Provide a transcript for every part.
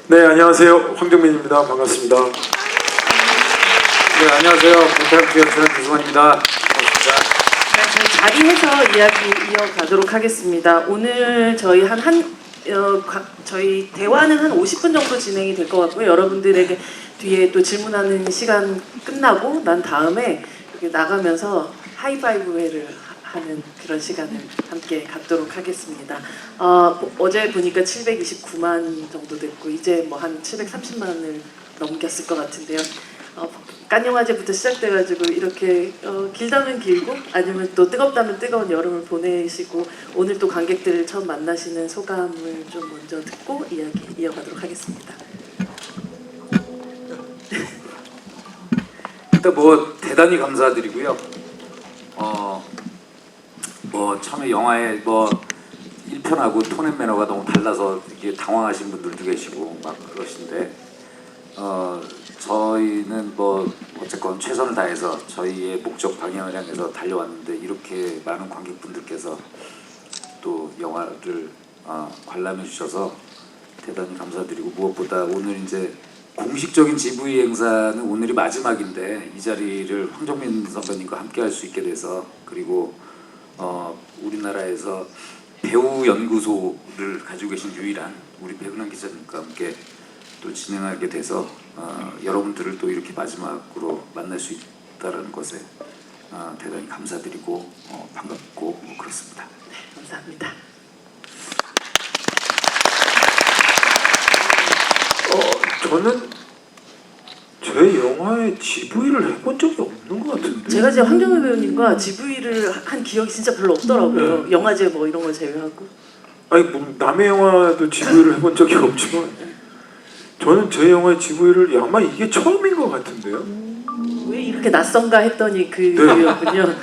네, 안녕하세요. 황정민입니다. 반갑습니다. 네, 안녕하세요. 부탁드려요. 김수환입니다. 반갑습니다. 네, 저희 자리해서 이야기 이어가도록 하겠습니다. 오늘 저희 저희 대화는 한 50분 정도 진행이 될 것 같고요. 여러분들에게 뒤에 또 질문하는 시간 끝나고 난 다음에 이렇게 나가면서 하이파이브 회를 하는 그런 시간을 함께 갖도록 하겠습니다. 어제 보니까 729만 정도 됐고 이제 뭐 한 730만을 넘겼을 것 같은데요. 깐영화제부터 시작돼가지고 이렇게 길다면 길고 아니면 또 뜨겁다면 뜨거운 여름을 보내시고 오늘 또 관객들을 처음 만나시는 소감을 좀 먼저 듣고 이야기 이어가도록 하겠습니다. 일단 뭐 대단히 감사드리고요. 뭐 처음에 영화의 뭐 1편하고 톤 앤 매너가 너무 달라서 이게 당황하신 분들도 계시고 막 그러신데 저희는 뭐 어쨌건 최선을 다해서 저희의 목적 방향을 향해서 달려왔는데 이렇게 많은 관객분들께서 또 영화를 관람해 주셔서 대단히 감사드리고 무엇보다 오늘 이제 공식적인 GV 행사는 오늘이 마지막인데 이 자리를 황정민 선배님과 함께 할 수 있게 돼서 그리고 우리나라에서 배우 연구소를 가지고 계신 유일한 우리 백은하 기자님과 함께 또 진행하게 돼서 여러분들을 또 이렇게 마지막으로 만날 수 있다는 것에 대단히 감사드리고 반갑고 뭐 그렇습니다. 네, 감사합니다. 저는 제 영화에 GV를 해본 적이 없는 것 같은데. 제가 이제 황정민 배우님과 GV를 한 기억이 진짜 별로 없더라고요. 네. 영화제 뭐 이런 걸 제외하고. 아니 뭐 남의 영화도 GV를 해본 적이 없지만 저는 제 영화의 GV를 아마 이게 처음인 것 같은데요. 왜 이렇게 낯선가 했더니 그 네. 이유였군요.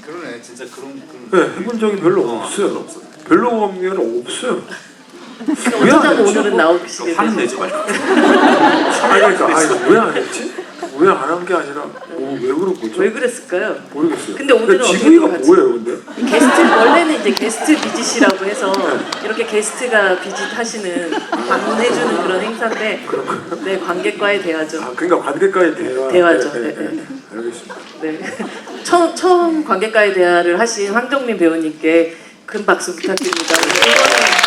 그러네, 진짜 그런 네, 해본 적이 별로 없어요. 별로 없면 없어요. 왜 안 어쩌자고 했지? 오늘은 나오시게 화는 되죠. 내지 말고. 왜 안 했지? 왜 안 한 게 아니라 왜 그런 거죠? 왜 그랬을까요? 모르겠어요. 근데 오늘은 GV가 어떻게 뭐예요, 근데? 게스트 원래는 이제 게스트 비짓이라고 해서 이렇게 게스트가 비짓하시는 방문해주는 그런 행사인데 네 관객과의 대화죠. 그러니까 관객과의 대화죠. 네, 네. 알겠습니다. 네. 처음 관객과의 대화를 하신 황정민 배우님께 큰 박수 부탁드립니다. 박수가 부탁드립니다.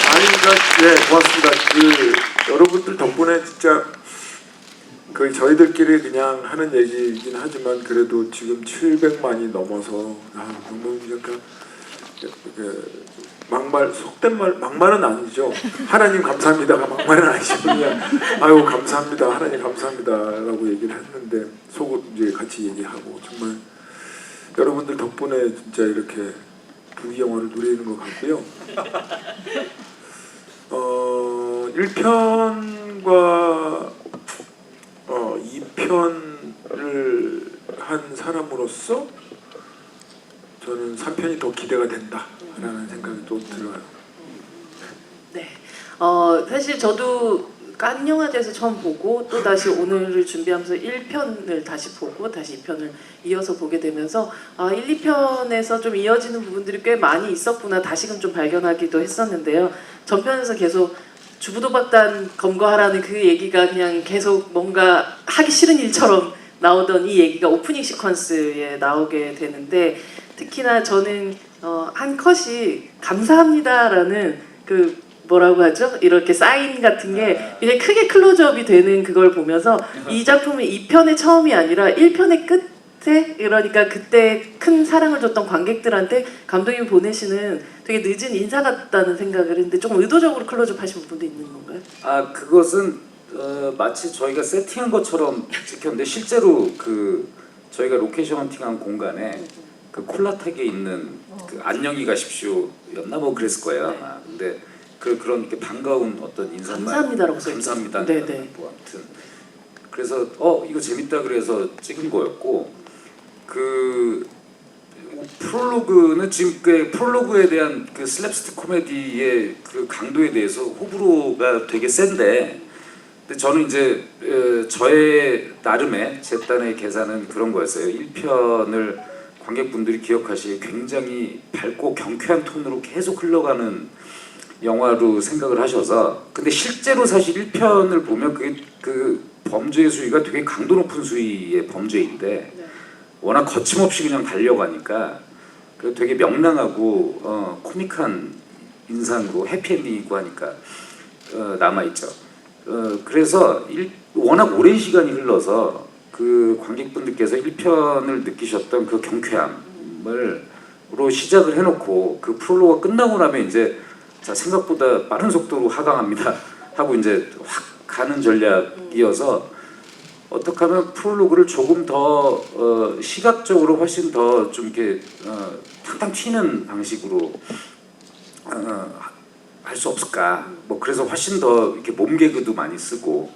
아니, 그러니까 고맙습니다. 여러분들 덕분에 진짜 저희들끼리 그냥 하는 얘기이긴 하지만 그래도 지금 700만이 넘어서 너무 약간 막말 속된 말 막말은 아니죠. 하나님 감사합니다가 막말은 아니죠. 그냥 아유 감사합니다 하나님 감사합니다라고 얘기를 했는데 속으로 이제 같이 얘기하고 정말 여러분들 덕분에 진짜 이렇게 부귀영화를 누리는 것 같고요. 1편과 2편을 한 사람으로서 저는 3편이 더 기대가 된다라는 생각이 또 들어요. 네. 사실 저도 깐 영화제에서 처음 보고 또 다시 오늘을 준비하면서 1편을 다시 보고 다시 2편을 이어서 보게 되면서 1, 2편에서 좀 이어지는 부분들이 꽤 많이 있었구나 다시금 좀 발견하기도 했었는데요. 전편에서 계속 주부도박단 검거하라는 그 얘기가 그냥 계속 뭔가 하기 싫은 일처럼 나오던 이 얘기가 오프닝 시퀀스에 나오게 되는데 특히나 저는 한 컷이 감사합니다라는 뭐라고 하죠? 이렇게 사인 같은 게 굉장히 크게 클로즈업이 되는 그걸 보면서 이 작품은 2편의 처음이 아니라 1편의 끝에 그러니까 그때 큰 사랑을 줬던 관객들한테 감독님이 보내시는 되게 늦은 인사 같다는 생각을 했는데 조금 의도적으로 클로즈업 하신 부분도 있는 건가요? 그것은 마치 저희가 세팅한 것처럼 찍혔는데 실제로 저희가 로케이션 헌팅한 공간에 콜라텍에 있는 안녕히 가십시오였나 뭐 그랬을 거예요 아마. 근데 그런 이렇게 반가운 어떤 인사말 감사합니다라고 써있죠. 감사합니다. 네네. 뭐 아무튼 그래서 이거 재밌다 그래서 찍은 거였고 프롤로그는 지금 프롤로그에 대한 슬랩스틱 코미디의 강도에 대해서 호불호가 되게 센데 근데 저는 이제 저의 나름의 제 딴의 계산은 그런 거였어요. 1편을 관객분들이 기억하시기에 굉장히 밝고 경쾌한 톤으로 계속 흘러가는 영화로 생각을 하셔서 근데 실제로 사실 1편을 보면 그게 그 범죄의 수위가 되게 강도 높은 수위의 범죄인데 네. 워낙 거침없이 그냥 달려가니까 그 되게 명랑하고 코믹한 인상으로 해피엔딩이고 하니까 남아있죠. 그래서 워낙 오랜 시간이 흘러서 그 관객분들께서 1편을 느끼셨던 그 경쾌함으로 시작을 해놓고 그 프롤로그가 끝나고 나면 이제 자 생각보다 빠른 속도로 하강합니다 하고 이제 확 가는 전략이어서 어떻게 하면 프롤로그를 조금 더 시각적으로 훨씬 더 좀 이렇게 탕탕 튀는 방식으로 할 수 없을까? 뭐 그래서 훨씬 더 이렇게 몸 개그도 많이 쓰고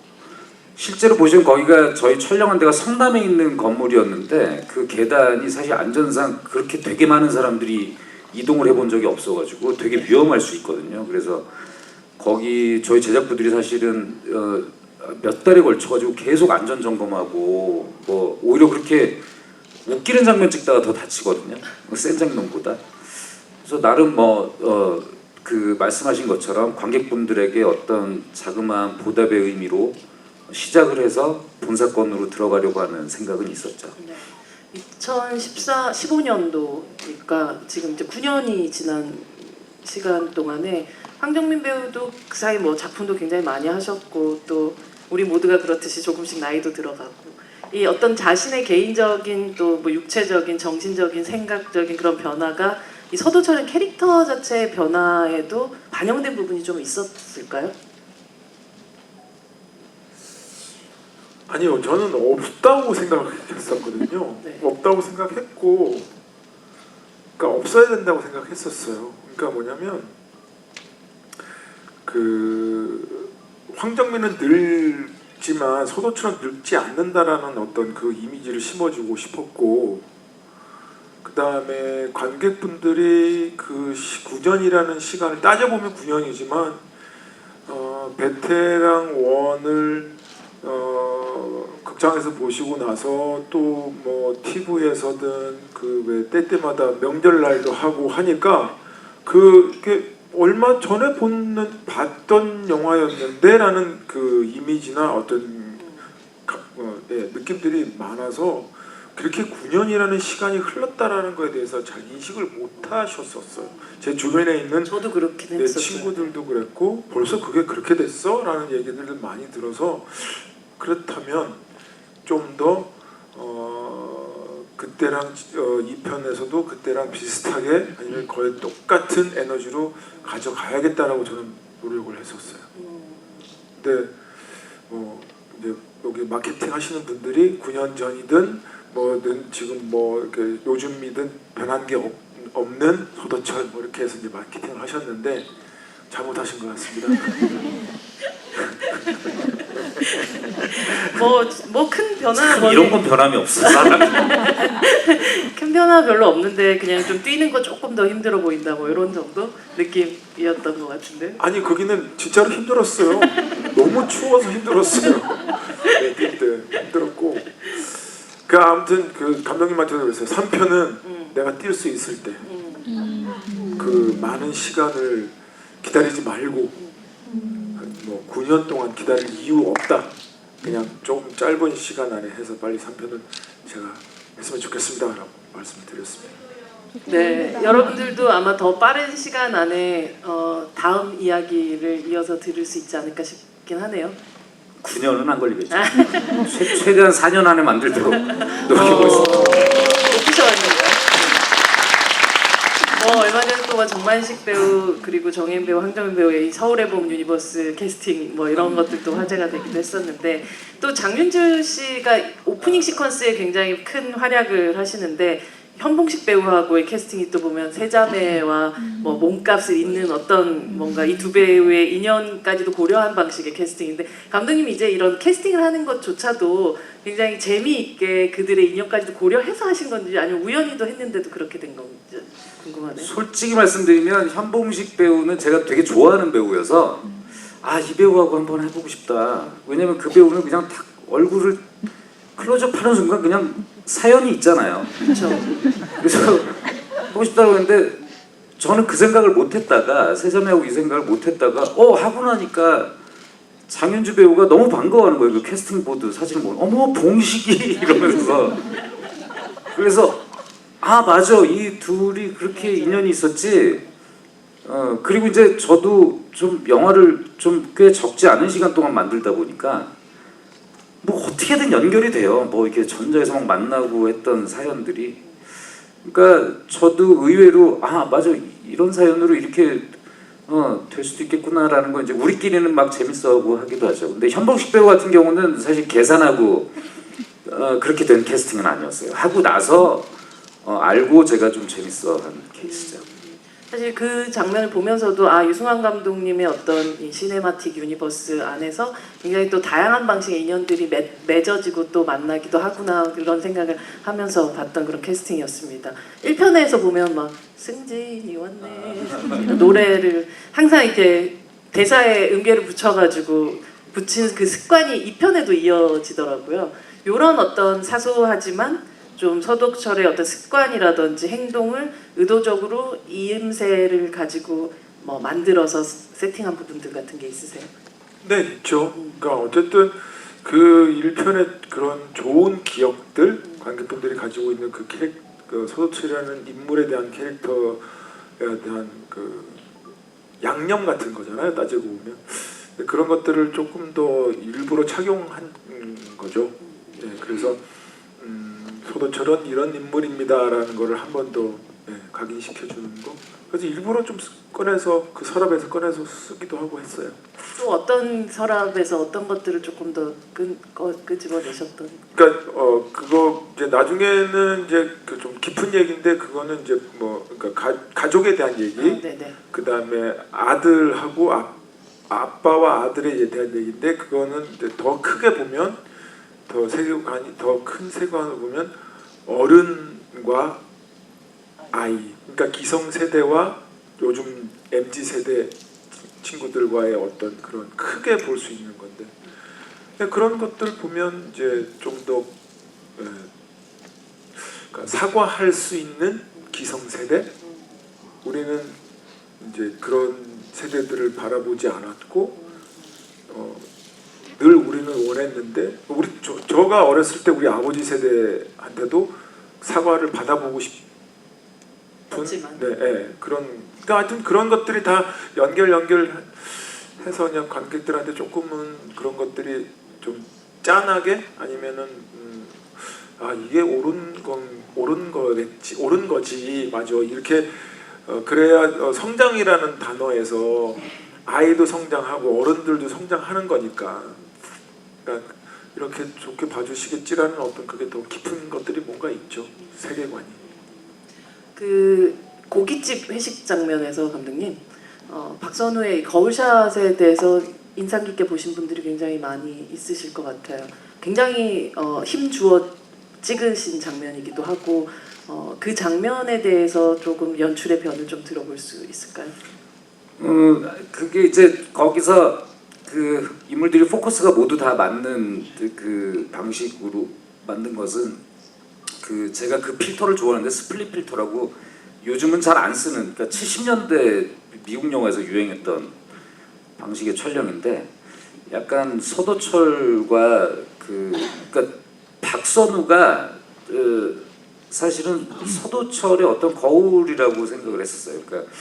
실제로 보시면 거기가 저희 촬영한 데가 성남에 있는 건물이었는데 그 계단이 사실 안전상 그렇게 되게 많은 사람들이 이동을 해본 적이 없어가지고 되게 위험할 수 있거든요. 그래서 거기 저희 제작부들이 사실은 몇 달에 걸쳐가지고 계속 안전 점검하고 뭐 오히려 그렇게 웃기는 장면 찍다가 더 다치거든요. 센 장면보다. 그래서 나름 그 말씀하신 것처럼 관객분들에게 어떤 자그마한 보답의 의미로 시작을 해서 본사건으로 들어가려고 하는 생각은 있었죠. 네. 15년도니까 지금 이제 9년이 지난 시간 동안에 황정민 배우도 그 사이 뭐 작품도 굉장히 많이 하셨고 또 우리 모두가 그렇듯이 조금씩 나이도 들어가고 이 어떤 자신의 개인적인 또 뭐 육체적인 정신적인 생각적인 그런 변화가 이 서도철의 캐릭터 자체의 변화에도 반영된 부분이 좀 있었을까요? 아니요, 저는 없다고 생각했었거든요. 네. 없다고 생각했고, 그러니까 없어야 된다고 생각했었어요. 그러니까 뭐냐면 그 황정민은 늙지만 서도처럼 늙지 않는다라는 어떤 그 이미지를 심어주고 싶었고, 그 다음에 관객분들이 그 9년이라는 시간을 따져보면 9년이지만 베테랑 1을 극장에서 보시고 나서 또 뭐 TV에서든 그 왜 때때마다 명절날도 하고 하니까 그게 얼마 전에 봤던 영화였는데라는 그 이미지나 어떤 느낌들이 많아서 그렇게 9년이라는 시간이 흘렀다라는 거에 대해서 잘 인식을 못 하셨었어요. 제 주변에 있는 저도 그렇긴 내 했었어요. 친구들도 그랬고 벌써 그게 그렇게 됐어? 라는 얘기들을 많이 들어서 그렇다면 좀 더 그때랑 2편에서도 그때랑 비슷하게 아니면 거의 똑같은 에너지로 가져가야겠다라고 저는 노력을 했었어요. 근데 뭐 이제 여기 마케팅 하시는 분들이 9년 전이든 뭐든 지금 뭐 이렇게 요즘이든 변한 게 없는 소도철 뭐 이렇게 해서 이제 마케팅을 하셨는데 잘못하신 것 같습니다. 뭐 큰 변화 이런 건 변함이 없어. 사람이. 큰 변화 별로 없는데 그냥 좀 뛰는 거 조금 더 힘들어 보인다 뭐 이런 정도 느낌이었던 것 같은데. 아니 거기는 진짜로 힘들었어요. 너무 추워서 힘들었어요. 네, 그때 힘들었고. 그 아무튼 그 감독님한테도 그랬어요. 3편은 내가 뛸 수 있을 때 그 많은 시간을 기다리지 말고 뭐 9년 동안 기다릴 이유 없다. 그냥 조금 짧은 시간 안에 해서 빨리 3편은 제가 했으면 좋겠습니다라고 말씀을 드렸습니다. 네, 여러분들도 아마 더 빠른 시간 안에 다음 이야기를 이어서 들을 수 있지 않을까 싶긴 하네요. 9년은 안 걸리겠죠. 최대한 4년 안에 만들도록 노력해보겠습니다. 오피셜입니다. 얼마 전에 또 정만식 배우 그리고 정혜인 배우, 황정민 배우의 이 서울의 봄 유니버스 캐스팅 뭐 이런 것들도 화제가 되기도 했었는데 또 장윤주 씨가 오프닝 시퀀스에 굉장히 큰 활약을 하시는데 현봉식 배우하고의 캐스팅이 또 보면 세자매와 뭐 몸값을 잇는 어떤 뭔가 이 두 배우의 인연까지도 고려한 방식의 캐스팅인데 감독님이 이제 이런 캐스팅을 하는 것조차도 굉장히 재미있게 그들의 인연까지도 고려해서 하신 건지 아니면 우연히도 했는데도 그렇게 된 건지 궁금하네요. 솔직히 말씀드리면 현봉식 배우는 제가 되게 좋아하는 배우여서 이 배우하고 한번 해보고 싶다. 왜냐면 그 배우는 그냥 딱 얼굴을 클로즈업 하는 순간 그냥 사연이 있잖아요. 그렇죠. 그래서 하고 싶다고 했는데 저는 그 생각을 못했다가 세자매하고 이 생각을 못했다가 하고 나니까 장윤주 배우가 너무 반가워하는 거예요. 그 캐스팅 보드 사진을 보면 어머 봉식이 이러면서 그래서 맞아 이 둘이 그렇게 인연이 있었지. 그리고 이제 저도 좀 영화를 좀 꽤 적지 않은 시간 동안 만들다 보니까 뭐 어떻게든 연결이 돼요. 뭐 이렇게 전자에서 막 만나고 했던 사연들이. 그러니까 저도 의외로 맞아 이런 사연으로 이렇게 될 수도 있겠구나라는 거 이제 우리끼리는 막 재밌어하고 하기도 하죠. 근데 현봉식 배우 같은 경우는 사실 계산하고 그렇게 된 캐스팅은 아니었어요. 하고 나서 알고 제가 좀 재밌어하는 케이스죠. 사실 그 장면을 보면서도 유승환 감독님의 어떤 이 시네마틱 유니버스 안에서 굉장히 또 다양한 방식의 인연들이 맺어지고 또 만나기도 하구나 그런 생각을 하면서 봤던 그런 캐스팅이었습니다. 1편에서 보면 막 승진이 왔네 노래를 항상 이렇게 대사에 음계를 붙여가지고 붙인 그 습관이 2편에도 이어지더라고요. 이런 어떤 사소하지만 좀 서도철의 어떤 습관이라든지 행동을 의도적으로 이음새를 가지고 뭐 만들어서 세팅한 부분들 같은 게 있으세요? 네, 있죠. 그러니까 어쨌든 그 1편의 그런 좋은 기억들 관객분들이 가지고 있는 그 서도철이라는 인물에 대한 캐릭터에 대한 그 양념 같은 거잖아요. 따지고 보면 그런 것들을 조금 더 일부러 착용한 거죠. 네, 그래서 서도철은 이런 인물입니다라는 거를 한 번 더 각인시켜 주는 거. 그래서 일부러 좀 꺼내서 그 서랍에서 꺼내서 쓰기도 하고 했어요. 또 어떤 서랍에서 어떤 것들을 조금 더 끄집어내셨던? 그러니까 그거 이제 나중에는 이제 그 좀 깊은 얘기인데 그거는 이제 뭐 그러니까 가족에 대한 얘기. 네네. 그 다음에 아들하고 아빠와 아들에 대한 얘기인데 그거는 이제 더 크게 보면 더 세계관이 더 큰 세계관을 보면 어른과 아이, 그러니까 기성 세대와 요즘 MZ 세대 친구들과의 어떤 그런 크게 볼 수 있는 건데 그런 것들 보면 이제 좀 더 그러니까 사과할 수 있는 기성 세대. 우리는 이제 그런 세대들을 바라보지 않았고 늘 우리는 원했는데 저가 어렸을 때 우리 아버지 세대한테도 사과를 받아보고 싶은 그런 그러니까 하여튼 그런 것들이 다 연결해서 그냥 관객들한테 조금은 그런 것들이 좀 짠하게 아니면은 이게 옳은 거지 맞아 이렇게 그래야 성장이라는 단어에서 아이도 성장하고 어른들도 성장하는 거니까 그러니까 이렇게 좋게 봐주시겠지라는 어떤 그게 더 깊은 것들이 뭔가 있죠. 세계관이. 그 고깃집 회식 장면에서 감독님 박선우의 거울샷에 대해서 인상 깊게 보신 분들이 굉장히 많이 있으실 것 같아요. 굉장히 힘 주어 찍으신 장면이기도 하고 그 장면에 대해서 조금 연출의 변을 좀 들어볼 수 있을까요? 그게 이제 거기서 그 인물들이 포커스가 모두 다 맞는 그 방식으로 만든 것은 그 제가 그 필터를 좋아하는데 스플릿 필터라고 요즘은 잘 안 쓰는 그러니까 70년대 미국 영화에서 유행했던 방식의 촬영인데 약간 서도철과 그러니까 박선우가 사실은 서도철의 어떤 거울이라고 생각을 했었어요. 그러니까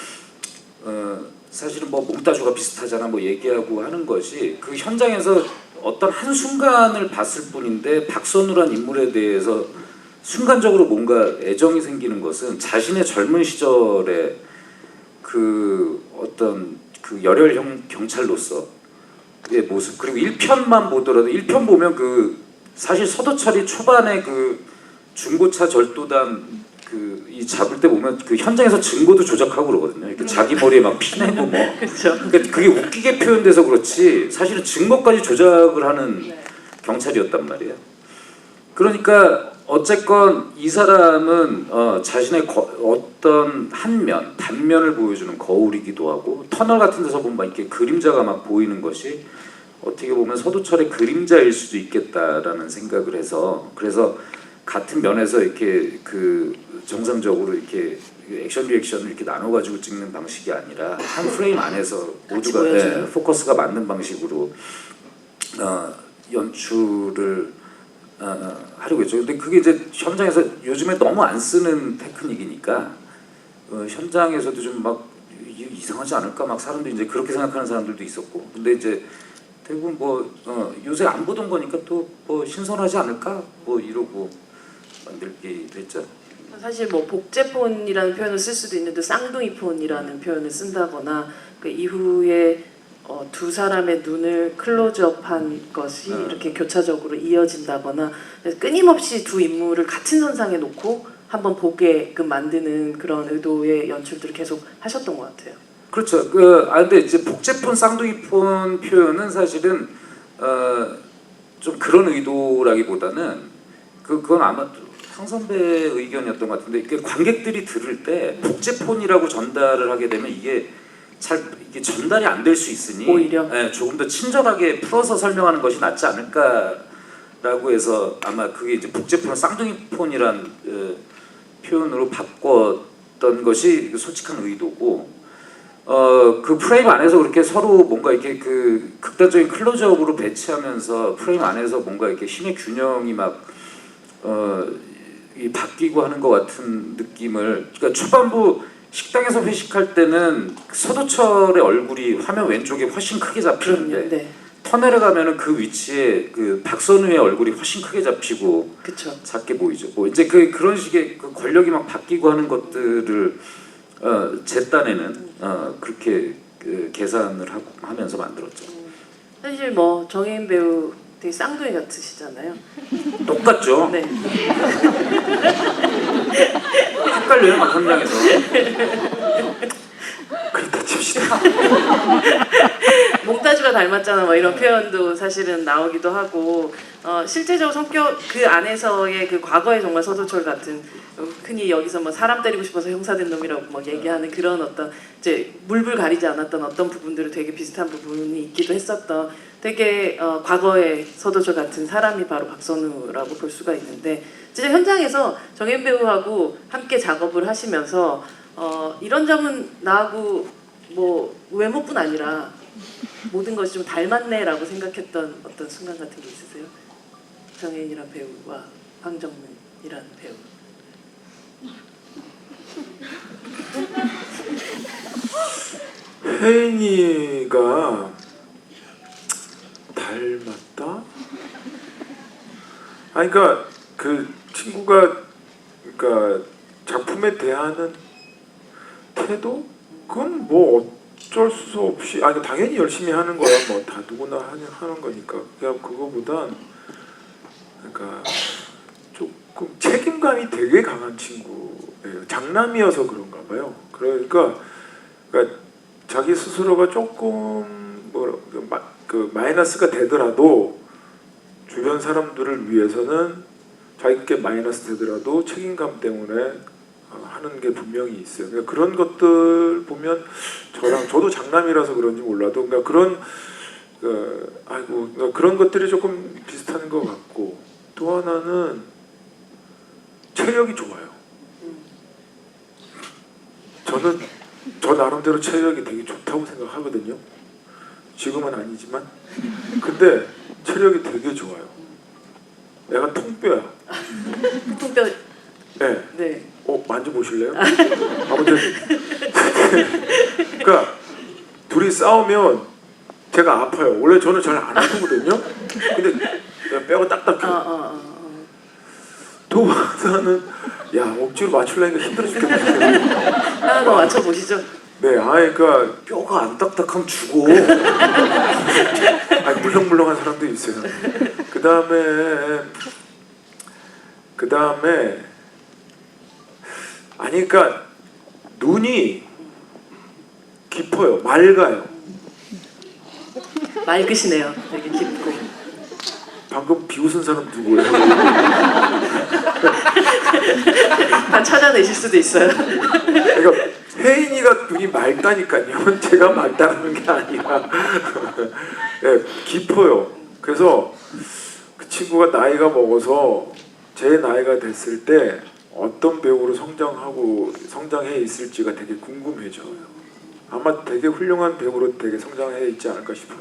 사실은 뭐 몽따주가 비슷하잖아 뭐 얘기하고 하는 것이 그 현장에서 어떤 한 순간을 봤을 뿐인데 박선우란 인물에 대해서 순간적으로 뭔가 애정이 생기는 것은 자신의 젊은 시절의 그 어떤 그 열혈 경찰로서의 모습 그리고 1편만 보더라도 1편 보면 그 사실 서도철이 초반에 그 중고차 절도단 이 잡을 때 보면 그 현장에서 증거도 조작하고 그러거든요. 이렇게 자기 머리에 막 피내고 뭐. 그렇죠. 그러니까 그게 웃기게 표현돼서 그렇지 사실은 증거까지 조작을 하는 경찰이었단 말이에요. 그러니까 어쨌건 이 사람은 자신의 어떤 단면을 보여주는 거울이기도 하고 터널 같은 데서 보면 막 이렇게 그림자가 막 보이는 것이 어떻게 보면 서도철의 그림자일 수도 있겠다라는 생각을 해서 그래서 같은 면에서 이렇게 그 정상적으로 이렇게 액션 리액션을 이렇게 나눠가지고 찍는 방식이 아니라 한 프레임 안에서 모두가 보여주는. 포커스가 맞는 방식으로 연출을 하려고 했죠. 근데 그게 이제 현장에서 요즘에 너무 안 쓰는 테크닉이니까 현장에서도 좀 막 이상하지 않을까 막 사람들이 이제 그렇게 생각하는 사람들도 있었고, 근데 이제 대부분 뭐 요새 안 보던 거니까 또 뭐 신선하지 않을까 뭐 이러고 만들게 됐죠. 사실 뭐 복제폰이라는 표현을 쓸 수도 있는데 쌍둥이폰이라는 표현을 쓴다거나 그 이후에 두 사람의 눈을 클로즈업한 것이 이렇게 교차적으로 이어진다거나 끊임없이 두 인물을 같은 선상에 놓고 한번 보게끔 만드는 그런 의도의 연출들을 계속 하셨던 것 같아요. 그렇죠. 근데 이제 복제폰 쌍둥이폰 표현은 사실은 좀 그런 의도라기보다는 그건 아마 황 선배의 의견이었던 것 같은데, 이게 관객들이 들을 때 복제폰이라고 전달을 하게 되면 이게 전달이 안 될 수 있으니 오히려 조금 더 친절하게 풀어서 설명하는 것이 낫지 않을까라고 해서 아마 그게 이제 복제폰 쌍둥이폰이란 표현으로 바꿨던 것이 솔직한 의도고, 그 프레임 안에서 그렇게 서로 뭔가 이렇게 그 극단적인 클로즈업으로 배치하면서 프레임 안에서 뭔가 이렇게 힘의 균형이 막 이 바뀌고 하는 것 같은 느낌을, 그러니까 초반부 식당에서 회식할 때는 서도철의 얼굴이 화면 왼쪽에 훨씬 크게 잡히는데 네. 터널에 가면은 그 위치에 그 박선우의 얼굴이 훨씬 크게 잡히고 그쵸. 작게 보이죠. 뭐 이제 그런 식의 그 권력이 막 바뀌고 하는 것들을 제 딴에는 그렇게 계산을 하면서 만들었죠. 사실 뭐 정혜인 배우 되게 쌍둥이 같으시잖아요. 똑같죠. 네. 헷갈려요, 막 현장에서. 그렇다 칩시다. 몽타주가 닮았잖아 뭐 이런 표현도 사실은 나오기도 하고, 실제적으로 성격 그 안에서의 그 과거의 정말 서도철 같은, 흔히 여기서 뭐 사람 때리고 싶어서 형사된 놈이라고 막 얘기하는 그런 어떤 이제 물불 가리지 않았던 어떤 부분들을 되게 비슷한 부분이 있기도 했었던 되게 과거의 서도철 같은 사람이 바로 박선우라고 볼 수가 있는데, 진짜 현장에서 정혜인 배우하고 함께 작업을 하시면서 이런 점은 나하고 뭐 외모뿐 아니라 모든 것이 좀 닮았네라고 생각했던 어떤 순간 같은 게 있으세요? 정혜인이란 배우와 황정민이라는 배우. 혜인이가 닮았다? 아니 그러니까 그 친구가 그러니까 작품에 대하는 태도? 그건 뭐 어쩔 수 없이, 아니 당연히 열심히 하는 거야. 뭐 다 누구나 하는 거니까. 그냥 그거보단 그러니까 조금 책임감이 되게 강한 친구예요. 장남이어서 그런가 봐요. 그러니까 자기 스스로가 조금 그 마이너스가 되더라도 주변 사람들을 위해서는 자기께 마이너스 되더라도 책임감 때문에 하는 게 분명히 있어요. 그러니까 그런 것들 보면 저도 장남이라서 그런지 몰라도 그러니까 그런 그러니까 그런 것들이 조금 비슷한 것 같고, 또 하나는 체력이 좋아요. 저는 저 나름대로 체력이 되게 좋다고 생각하거든요. 지금은 아니지만, 근데 체력이 되게 좋아요. 애가 통뼈야. 통뼈. 네. 네. 만져보실래요? 아무튼 그러니까 둘이 싸우면 제가 아파요. 원래 저는 잘 안 아프거든요. 근데 뼈가 딱딱해요. 또 하나는 억지로 맞추려니까 힘들어 죽겠네. 하나 더 맞춰보시죠. 네, 그러니까 뼈가 안 딱딱하면 죽어. 물렁물렁한 사람도 있어요. 그 다음에 그러니까 눈이 깊어요. 맑아요. 맑으시네요. 되게 깊고. 방금 비웃은 사람 누구예요? 다 찾아내실 수도 있어요. 그러니까 혜인이가 눈이 맑다니까요. 제가 맑다는 게 아니라 네, 깊어요. 그래서 그 친구가 나이가 먹어서 제 나이가 됐을 때 어떤 배우로 성장해 있을지가 되게 궁금해져요. 아마 되게 훌륭한 배우로 되게 성장해 있지 않을까 싶어요.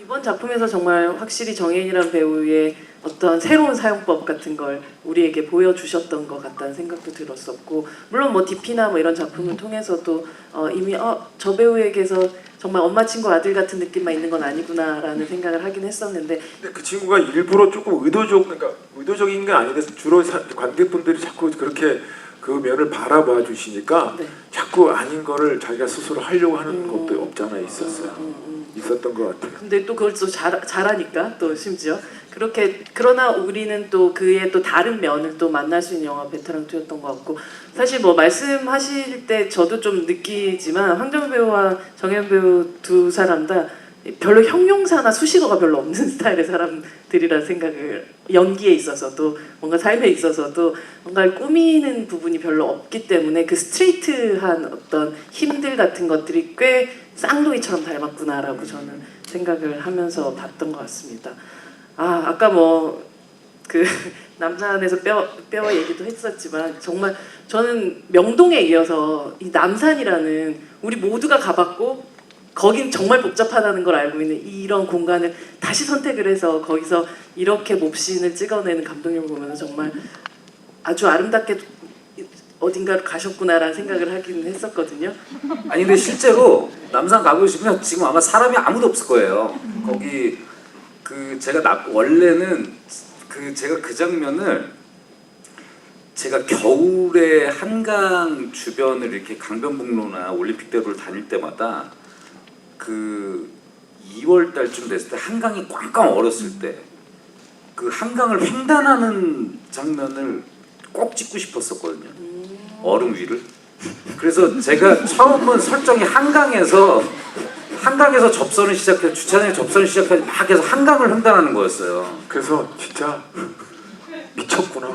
이번 작품에서 정말 확실히 정혜인이라는 배우의 어떤 새로운 사용법 같은 걸 우리에게 보여주셨던 것 같다는 생각도 들었었고, 물론 뭐 DP나 뭐 이런 작품을 통해서도 이미 저 배우에게서 정말 엄마 친구 아들 같은 느낌만 있는 건 아니구나라는 생각을 하긴 했었는데, 근데 그 친구가 일부러 조금 그러니까 의도적인 게 아닌데 주로 관객분들이 자꾸 그렇게 그 면을 바라봐 주시니까 네. 자꾸 아닌 거를 자기가 스스로 하려고 하는 것도 없잖아 있었어요. 있었던 것 같아요. 근데 또 그걸 또 잘하니까 또 심지어 그렇게, 그러나 우리는 또 그의 또 다른 면을 또 만날 수 있는 영화 베테랑 2였던 것 같고, 사실 뭐 말씀하실 때 저도 좀 느끼지만 황정민 배우와 정혜인 배우 두 사람 다 별로 형용사나 수식어가 별로 없는 스타일의 사람들이라는 생각을, 연기에 있어서도 뭔가 삶에 있어서도 뭔가를 꾸미는 부분이 별로 없기 때문에 그 스트레이트한 어떤 힘들 같은 것들이 꽤 쌍둥이처럼 닮았구나라고 저는 생각을 하면서 봤던 것 같습니다. 아까 뭐 그 남산에서 뼈 얘기도 했었지만, 정말 저는 명동에 이어서 이 남산이라는, 우리 모두가 가봤고 거긴 정말 복잡하다는 걸 알고 있는 이런 공간을 다시 선택을 해서 거기서 이렇게 몹신을 찍어내는 감독님을 보면서 정말 아주 아름답게 어딘가로 가셨구나라는 생각을 하긴 했었거든요. 아니 근데 실제로 남산 가보시면 지금 아마 사람이 아무도 없을 거예요. 거기 그 제가 원래는 제가 그 장면을 제가 겨울에 한강 주변을 이렇게 강변북로나 올림픽대로를 다닐 때마다 그 2월 달쯤 됐을 때 한강이 꽝꽝 얼었을 때 그 한강을 횡단하는 장면을 꼭 찍고 싶었었거든요. 얼음 위를. 그래서 제가 처음은 설정이 한강에서 접선을 시작해서 주차장에 접선을 시작해서 막 해서 한강을 횡단하는 거였어요. 그래서 진짜 미쳤구나.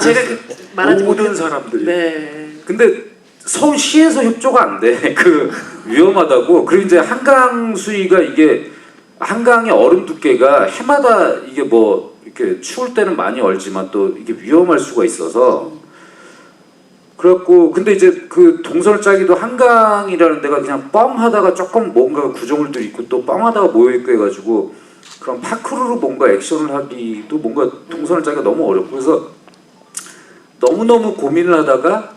제가 그 말하지 모든 못했- 사람들이. 네. 근데 서울시에서 협조가 안 돼. 그 위험하다고. 그리고 이제 한강 수위가 이게 한강의 얼음 두께가 해마다 이게 뭐 이렇게 추울 때는 많이 얼지만 또 이게 위험할 수가 있어서 그래갖고 근데 이제 그 동선을 짜기도 한강이라는 데가 그냥 뻥하다가 조금 뭔가 구조물도 있고 또 뻥하다가 모여있고 해가지고 그런 파크로로 뭔가 액션을 하기도 뭔가 동선을 짜기가 너무 어렵고 그래서 너무너무 고민을 하다가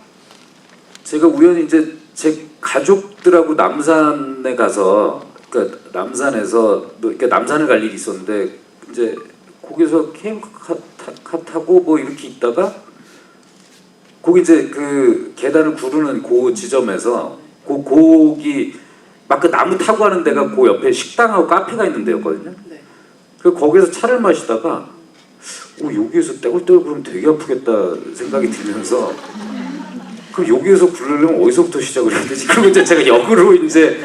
제가 우연히 이제 제 가족들하고 남산에 가서 그러니까 남산에서 뭐 이렇게 남산을 갈 일이 있었는데 이제 거기서 케이블카 타고 뭐 이렇게 있다가 거기 이제 그 계단을 구르는 그 지점에서 거기 막 그 나무 타고 하는 데가 그 옆에 식당하고 카페가 있는 데였거든요. 네. 그 거기서 차를 마시다가 여기에서 떼굴떼굴 그러면 되게 아프겠다 생각이 들면서 그럼 여기에서 부르려면 어디서부터 시작을 해야 되지? 그리고 이제 제가 역으로 이제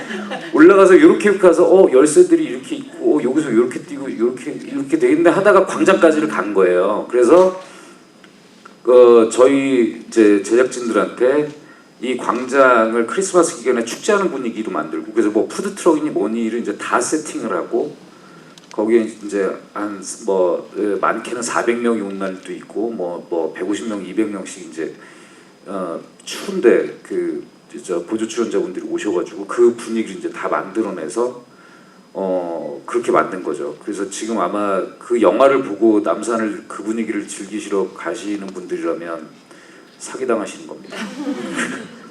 올라가서 이렇게 가서 열쇠들이 이렇게 있고 여기서 이렇게 뛰고 이렇게 돼 있는데 하다가 광장까지를 간 거예요. 그래서 저희 이제 제작진들한테 이 광장을 크리스마스 기간에 축제하는 분위기로 만들고 그래서 뭐 푸드 트럭이니 뭐니를 이제 다 세팅을 하고 거기에 이제 한 뭐 많게는 400명이 온 날도 있고 뭐 150명, 200명씩 이제 추운데 보조 출연자분들이 오셔가지고 그 분위기를 이제 다 만들어내서 그렇게 만든 거죠. 그래서 지금 아마 그 영화를 보고 남산을 그 분위기를 즐기시러 가시는 분들이라면 사기당하시는 겁니다.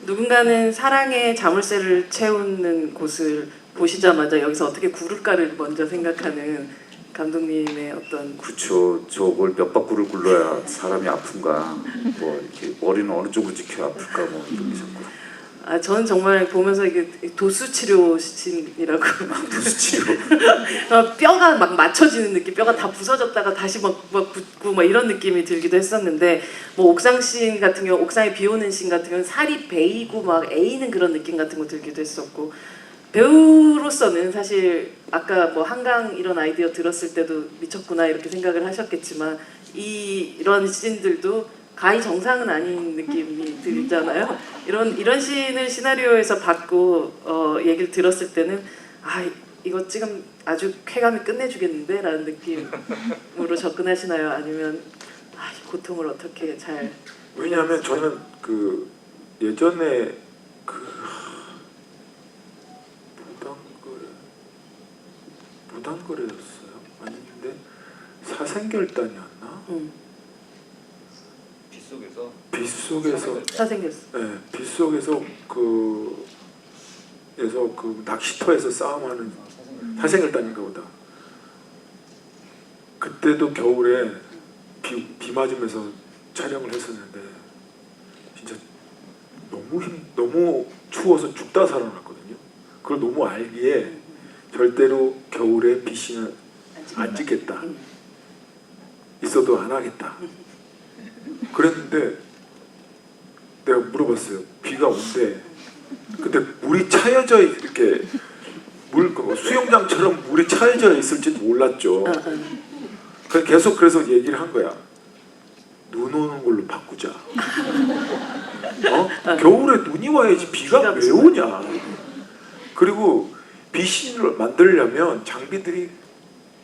누군가는 사랑의 자물쇠를 채우는 곳을 보시자마자 여기서 어떻게 구를까를 먼저 생각하는 감독님의 어떤 그렇죠. 저걸 몇 바퀴를 굴러야 사람이 아픈가, 뭐 이렇게 머리는 어느 쪽을 지켜야 아플까, 뭐 이런 게 자꾸. 저는 정말 보면서 이게 도수치료신이라고 도수치료. 뼈가 막 맞춰지는 느낌, 뼈가 다 부서졌다가 다시 막 붙고 막 이런 느낌이 들기도 했었는데, 뭐 옥상 씬 같은 경우, 옥상에 비 오는 씬 같은 경우 살이 베이고 막 에이는 그런 느낌 같은 거 들기도 했었고, 배우로서는 사실 아까 뭐 한강 이런 아이디어 들었을 때도 미쳤구나 이렇게 생각을 하셨겠지만 이런 씬들도 가히 정상은 아닌 느낌이 들잖아요. 이런 씬을 시나리오에서 받고 얘기를 들었을 때는 이거 지금 아주 쾌감이 끝내주겠는데? 라는 느낌으로 접근하시나요? 아니면 이 고통을 어떻게 잘 왜냐하면 저는 그 예전에 그 무단거래였어요. 아닌데 사생결단이었나? 빗속에서 사생겼어. 네, 빗속에서 에서 그 낚시터에서 싸움하는 사생결단인가 보다. 그때도 겨울에 비 맞으면서 촬영을 했었는데 진짜 너무 추워서 죽다 살아났거든요. 그걸 너무 알기에 절대로 겨울에 비씨는 안 찍겠다. 있어도 안 하겠다. 그랬는데 내가 물어봤어요. 비가 온대. 근데 물이 차여져 이렇게 수영장처럼 물이 차여져 있을지도 몰랐죠. 계속 그래서 얘기를 한 거야. 눈 오는 걸로 바꾸자. 겨울에 눈이 와야지 비가 왜 오냐. 그리고 비신을 만들려면 장비들이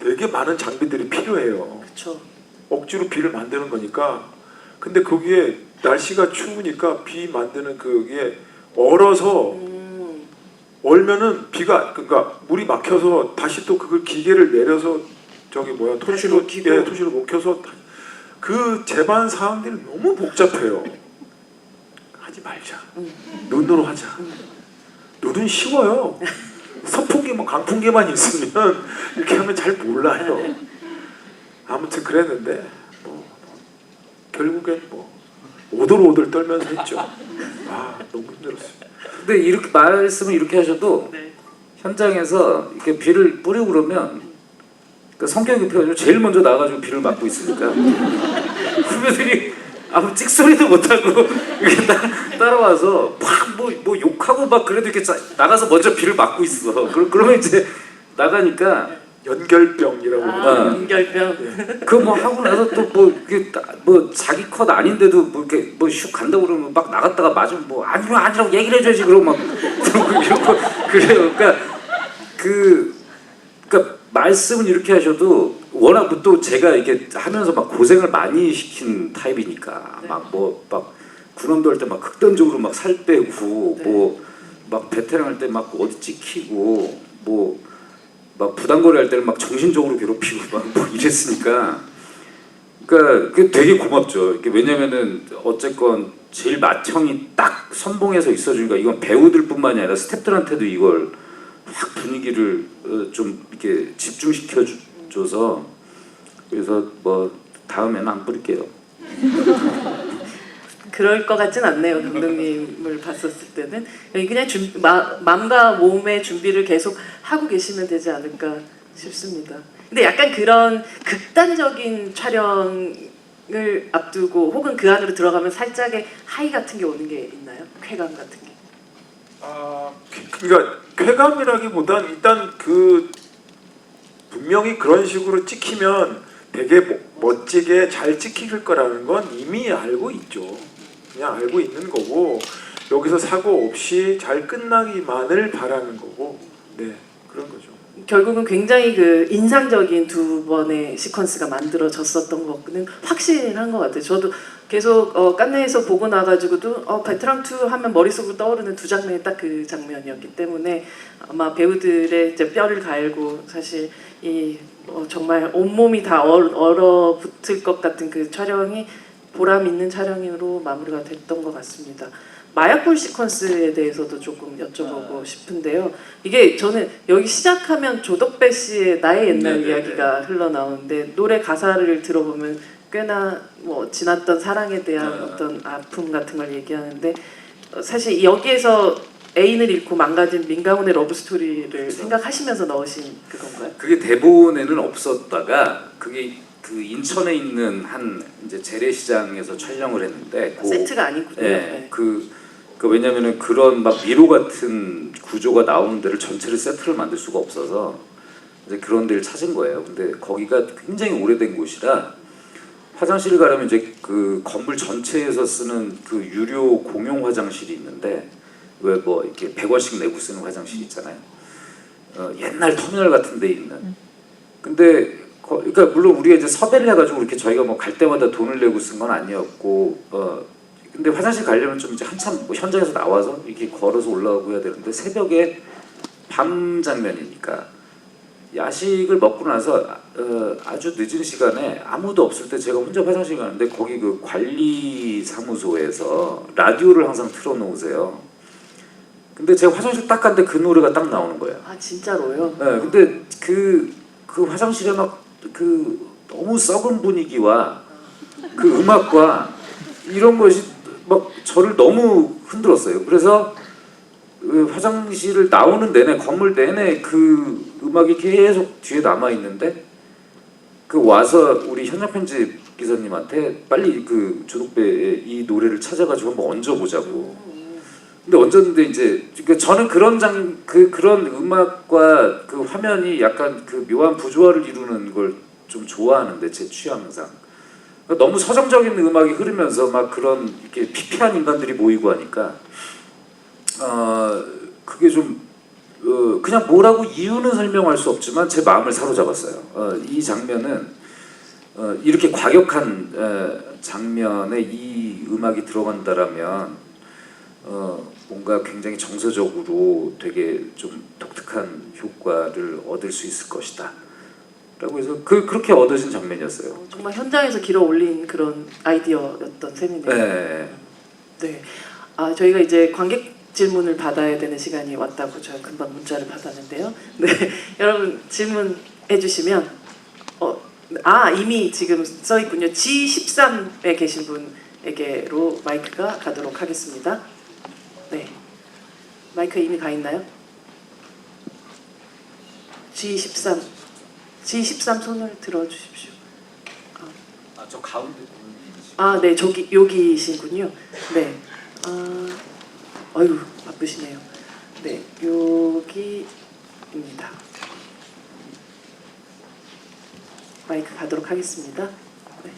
되게 많은 장비들이 필요해요. 그렇죠. 억지로 비를 만드는 거니까. 근데 거기에 날씨가 추우니까 비 만드는 그게 얼어서 얼면은 비가 그러니까 물이 막혀서 다시 또 그걸 기계를 내려서 토시로 토시로 먹혀서 그 제반 사항들이 너무 복잡해요. 하지 말자. 눈으로 하자. 눈은 쉬워요. 선풍기만 강풍기만 있으면 이렇게 하면 잘 몰라요. 아무튼 그랬는데 결국엔 오돌오돌 떨면서 했죠. 너무 힘들었어요. 근데 이렇게 말씀을 이렇게 하셔도 네. 현장에서 이렇게 비를 뿌리고 그러면 그 성격이 급해가지고 제일 먼저 나가가지고 비를 맞고 있으니까 후배들이 아무 찍소리도 못하고 이렇게 따라와서 뭐 욕하고 막 그래도 이렇게 나가서 먼저 비를 맞고 있어. 그러면 이제 나가니까 연결병이라고 연결병. 그거 뭐 하고 나서 또 뭐 자기 컷 아닌데도 뭐 이렇게 슉 간다고 그러면 막 나갔다가 맞으면 뭐 아니라고 얘기를 해줘야지 그러고 막 이러고 그래요. 그러니까 말씀은 이렇게 하셔도 워낙 또 제가 이렇게 하면서 막 고생을 많이 시킨 타입이니까 막 군함도 할 때 막 극단적으로 막 살 빼고 뭐 막 베테랑 할 때 막 어디 찍히고 막 부당거래 할 때는 막 정신적으로 괴롭히고 막 뭐 이랬으니까 그러니까 그게 되게 고맙죠. 왜냐면은 어쨌건 제일 맏형이 딱 선봉해서 있어주니까 이건 배우들뿐만이 아니라 스태프들한테도 이걸 확 분위기를 좀 이렇게 집중시켜 줘서 그래서 뭐 다음에는 안 뿌릴게요. 그럴 것 같진 않네요. 감독님을 봤었을 때는 그냥 마음과 몸의 준비를 계속 하고 계시면 되지 않을까 싶습니다. 근데 약간 그런 극단적인 촬영을 앞두고 혹은 그 안으로 들어가면 살짝의 하이 같은 게 오는 게 있나요? 쾌감 같은 게? 그러니까 쾌감이라기보단 일단 분명히 그런 식으로 찍히면 되게 멋지게 잘 찍힐 거라는 건 이미 알고 있죠. 그냥 알고 있는 거고 여기서 사고 없이 잘 끝나기만을 바라는 거고 그런 거죠. 결국은 굉장히 인상적인 두 번의 시퀀스가 만들어졌었던 거는 확실한 것 같아요. 저도 계속 깐네에서 보고 나가지고도 베테랑 2 하면 머릿속으로 떠오르는 두 장면이 딱 그 장면이었기 때문에 아마 배우들의 이제 뼈를 갈고 사실 정말 온몸이 다 얼어붙을 것 같은 그 촬영이 보람 있는 촬영으로 마무리가 됐던 것 같습니다. 마약불 시퀀스에 대해서도 조금 여쭤보고 싶은데요. 이게 저는 여기 시작하면 조덕배 씨의 나의 옛날 이야기가 흘러나오는데 노래 가사를 들어보면 꽤나 지났던 사랑에 대한 어떤 아픔 같은 걸 얘기하는데 사실 여기에서 애인을 잃고 망가진 민가훈의 러브 스토리를 생각하시면서 넣으신 그건가요? 그게 대본에는 없었다가 그게 인천에 있는 한 이제 재래시장에서 촬영을 했는데 세트가 아니군요. 네. 왜냐면은 그런 막 미로 같은 구조가 나오는 데를 전체를 세트를 만들 수가 없어서 이제 그런 데를 찾은 거예요. 근데 거기가 굉장히 오래된 곳이라 화장실을 가려면 이제 그 건물 전체에서 쓰는 그 유료 공용 화장실이 있는데 왜 이렇게 100원씩 내고 쓰는 화장실 있잖아요. 옛날 터미널 같은 데 있는. 근데 그러니까 물론 우리가 이제 섭외를 해가지고 이렇게 저희가 갈 때마다 돈을 내고 쓴 건 아니었고 근데 화장실 가려면 좀 이제 한참 뭐 현장에서 나와서 이렇게 걸어서 올라가고 해야 되는데 새벽에 밤 장면이니까 야식을 먹고 나서 아주 늦은 시간에 아무도 없을 때 제가 혼자 화장실 가는데 거기 그 관리 사무소에서 라디오를 항상 틀어놓으세요. 근데 제가 화장실 딱 갔는데 그 노래가 딱 나오는 거예요. 아 진짜로요? 네, 근데 그 화장실에 막 그 너무 썩은 분위기와 그 음악과 이런 것이 막 저를 너무 흔들었어요. 그래서 그 화장실을 나오는 내내 건물 내내 그 음악이 계속 뒤에 남아 있는데 그 와서 우리 현장 편집 기사님한테 빨리 그 조독배의 이 노래를 찾아가지고 한번 얹어보자고. 근데 얹었는데 이제 그러니까 저는 그런 음악과 그 화면이 약간 그 묘한 부조화를 이루는 걸 좀 좋아하는데 제 취향상 그러니까 너무 서정적인 음악이 흐르면서 막 그런 이렇게 피폐한 인간들이 모이고 하니까 그게 좀 그냥 뭐라고 이유는 설명할 수 없지만 제 마음을 사로잡았어요. 이 장면은 이렇게 과격한 장면에 이 음악이 들어간다라면 뭔가 굉장히 정서적으로 되게 좀 독특한 효과를 얻을 수 있을 것이다. 라고 해서 그렇게 얻어진 장면이었어요. 정말 현장에서 길어 올린 그런 아이디어였던 셈이네요. 네. 네. 아 저희가 이제 관객 질문을 받아야 되는 시간이 왔다고 제가 금방 문자를 받았는데요. 네. 여러분 질문해 주시면 이미 지금 써 있군요. G13에 계신 분에게로 마이크가 가도록 하겠습니다. 네. 마이크 이미 가 있나요? G13 손을 들어 주십시오. 저 가운데 아, 네, 여기신군요. 네. 어휴, 바쁘시네요. 네, 여기입니다. 마이크 가도록 하겠습니다. 네.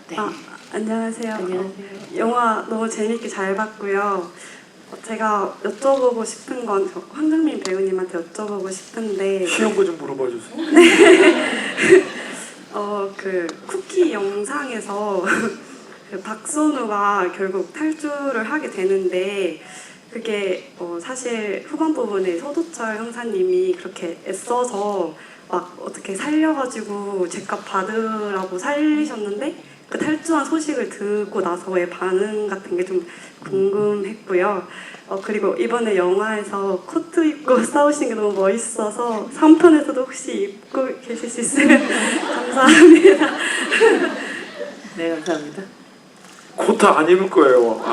네. 안녕하세요. 안녕하세요. 영화 너무 재밌게 잘 봤고요. 제가 여쭤보고 싶은 건 황정민 배우님한테 여쭤보고 싶은데 쉬운 거 좀 물어봐 주세요. 그 쿠키 영상에서 그 박선우가 결국 탈주를 하게 되는데 그게 사실 후반 부분에 서도철 형사님이 그렇게 애써서 막 어떻게 살려가지고 죗값 받으라고 살리셨는데 그 탈주한 소식을 듣고 나서의 반응 같은 게 좀 궁금했고요. 그리고 이번에 영화에서 코트 입고 싸우신 게 너무 멋있어서 3편에서도 혹시 입고 계실 수 있으면 감사합니다. 네, 감사합니다. 코트 안 입을 거예요.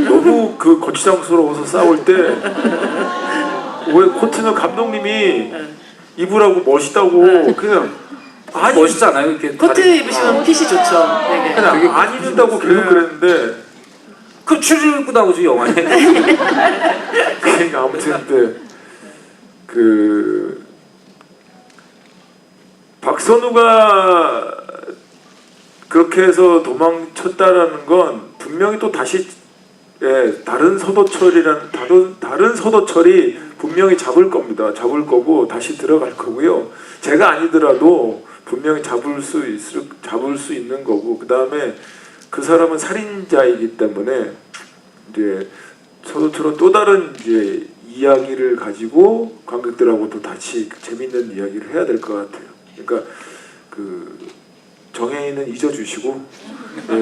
너무 그 거추장스러워서 싸울 때 왜 코트는 감독님이 입으라고 멋있다고 그냥 멋있잖아요. 이렇게 코트 다리- 입으시면 핏이 좋죠. 되게. 그냥 안 입는다고 계속 그랬는데 그 추리 입고 나오지 영화에. 그러니까 아무튼 그 박선우가 그렇게 해서 도망쳤다라는 건 분명히 또 다시 다른 서도철이 분명히 잡을 겁니다. 잡을 거고 다시 들어갈 거고요. 제가 아니더라도 분명히 잡을 수 있는 거고 그 다음에 그 사람은 살인자이기 때문에 이제 서도철은 또 다른 이제 이야기를 가지고 관객들하고도 같이 재밌는 이야기를 해야 될 것 같아요. 그러니까 그 정혜인은 잊어주시고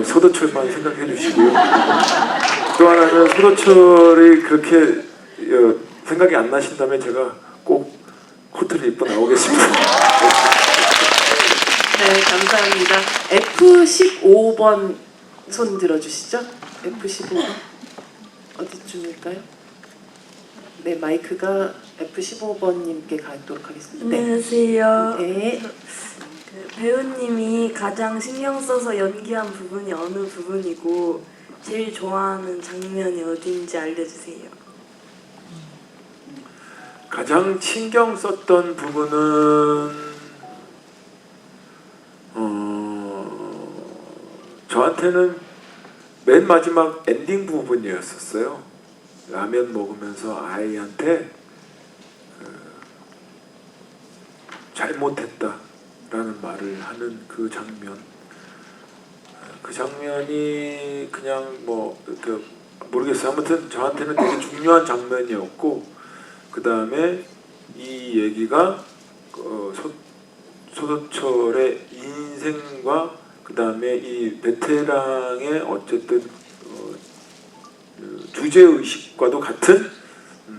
서도철만 생각해 주시고요. 또 하나는 서도철이 그렇게 생각이 안 나신다면 제가 꼭 코트를 입고 나오겠습니다. 네, 감사합니다. F15번 손 들어주시죠. F15번 어디쯤일까요? 네, 마이크가 F15번님께 가도록 하겠습니다. 네. 안녕하세요. 네. 그 배우님이 가장 신경 써서 연기한 부분이 어느 부분이고 제일 좋아하는 장면이 어딘지 알려주세요. 가장 신경 썼던 부분은 저한테는 맨 마지막 엔딩 부분이었었어요. 라면 먹으면서 아이한테 잘못했다라는 말을 하는 그 장면. 그 장면이 그냥 뭐 이렇게 모르겠어요. 아무튼 저한테는 되게 중요한 장면이었고 그 다음에 이 얘기가 소도철의 인생과 그 다음에 이 베테랑의 어쨌든 주제 의식과도 같은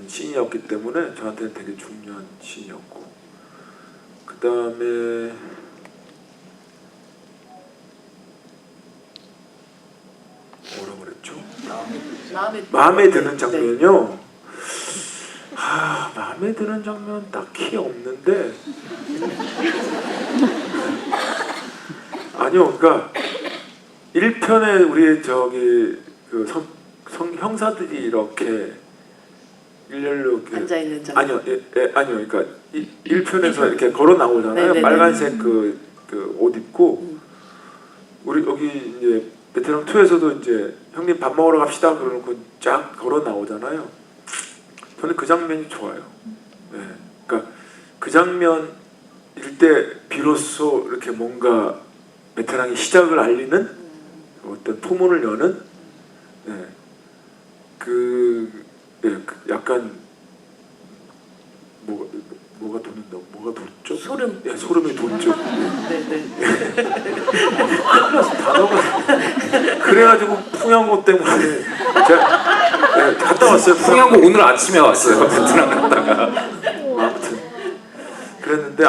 씬이었기 때문에 저한테는 되게 중요한 씬이었고 그 다음에 뭐라고 그랬죠? 마음에 드는 장면이요. 마음에 드는 장면 딱히 없는데 아니요, 그러니까 1편에 우리 저기 그 형사들이 이렇게 일렬로 이렇게 앉아 있는 장면. 아니요, 아니요, 그러니까 1편에서 이렇게 걸어 나오잖아요. 네네네. 빨간색 그 옷 입고 우리 여기 이제 베테랑 2에서도 이제 형님 밥 먹으러 갑시다 그러고 쫙 걸어 나오잖아요. 저는 그 장면이 좋아요. 네. 그러니까 그 장면일 때 비로소 이렇게 뭔가 베테랑이 시작을 알리는 어떤 포문을 여는 그 약간 뭐가 돋는다, 뭐가 돋죠? 소름. 예, 소름이 돋죠. 네네. 단어가 그래가지고 풍양고 때문에 제가 갔다 왔어요. 풍양고 오늘 아침에 왔어요. 베트남 갔다가. 아무튼 그랬는데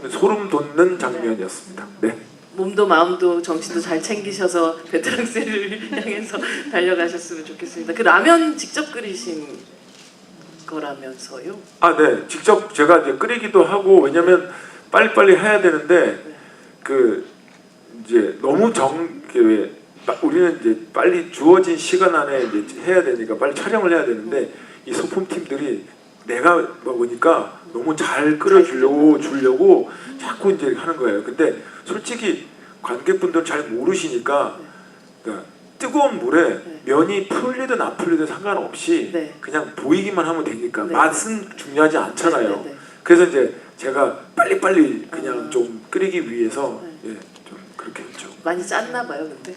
소름 돋는 장면이었습니다. 네. 몸도 마음도 정신도 잘 챙기셔서 베테랑스를 향해서 달려가셨으면 좋겠습니다. 그 라면 직접 끓이신 거라면서요? 네. 직접 제가 이제 끓이기도 하고 왜냐면 빨리빨리 해야 되는데 그 이제 너무 우리는 이제 빨리 주어진 시간 안에 이제 해야 되니까 빨리 촬영을 해야 되는데 이 소품팀들이 내가 보니까 너무 잘 끓여주려고 자꾸 이제 하는 거예요. 근데 솔직히 관객분들은 잘 모르시니까 그러니까 뜨거운 물에 면이 풀리든 안 풀리든 상관없이 그냥 보이기만 하면 되니까 맛은 중요하지 않잖아요. 그래서 이제 제가 빨리빨리 그냥 좀 끓이기 위해서 좀 그렇게 했죠. 많이 짰나 봐요, 근데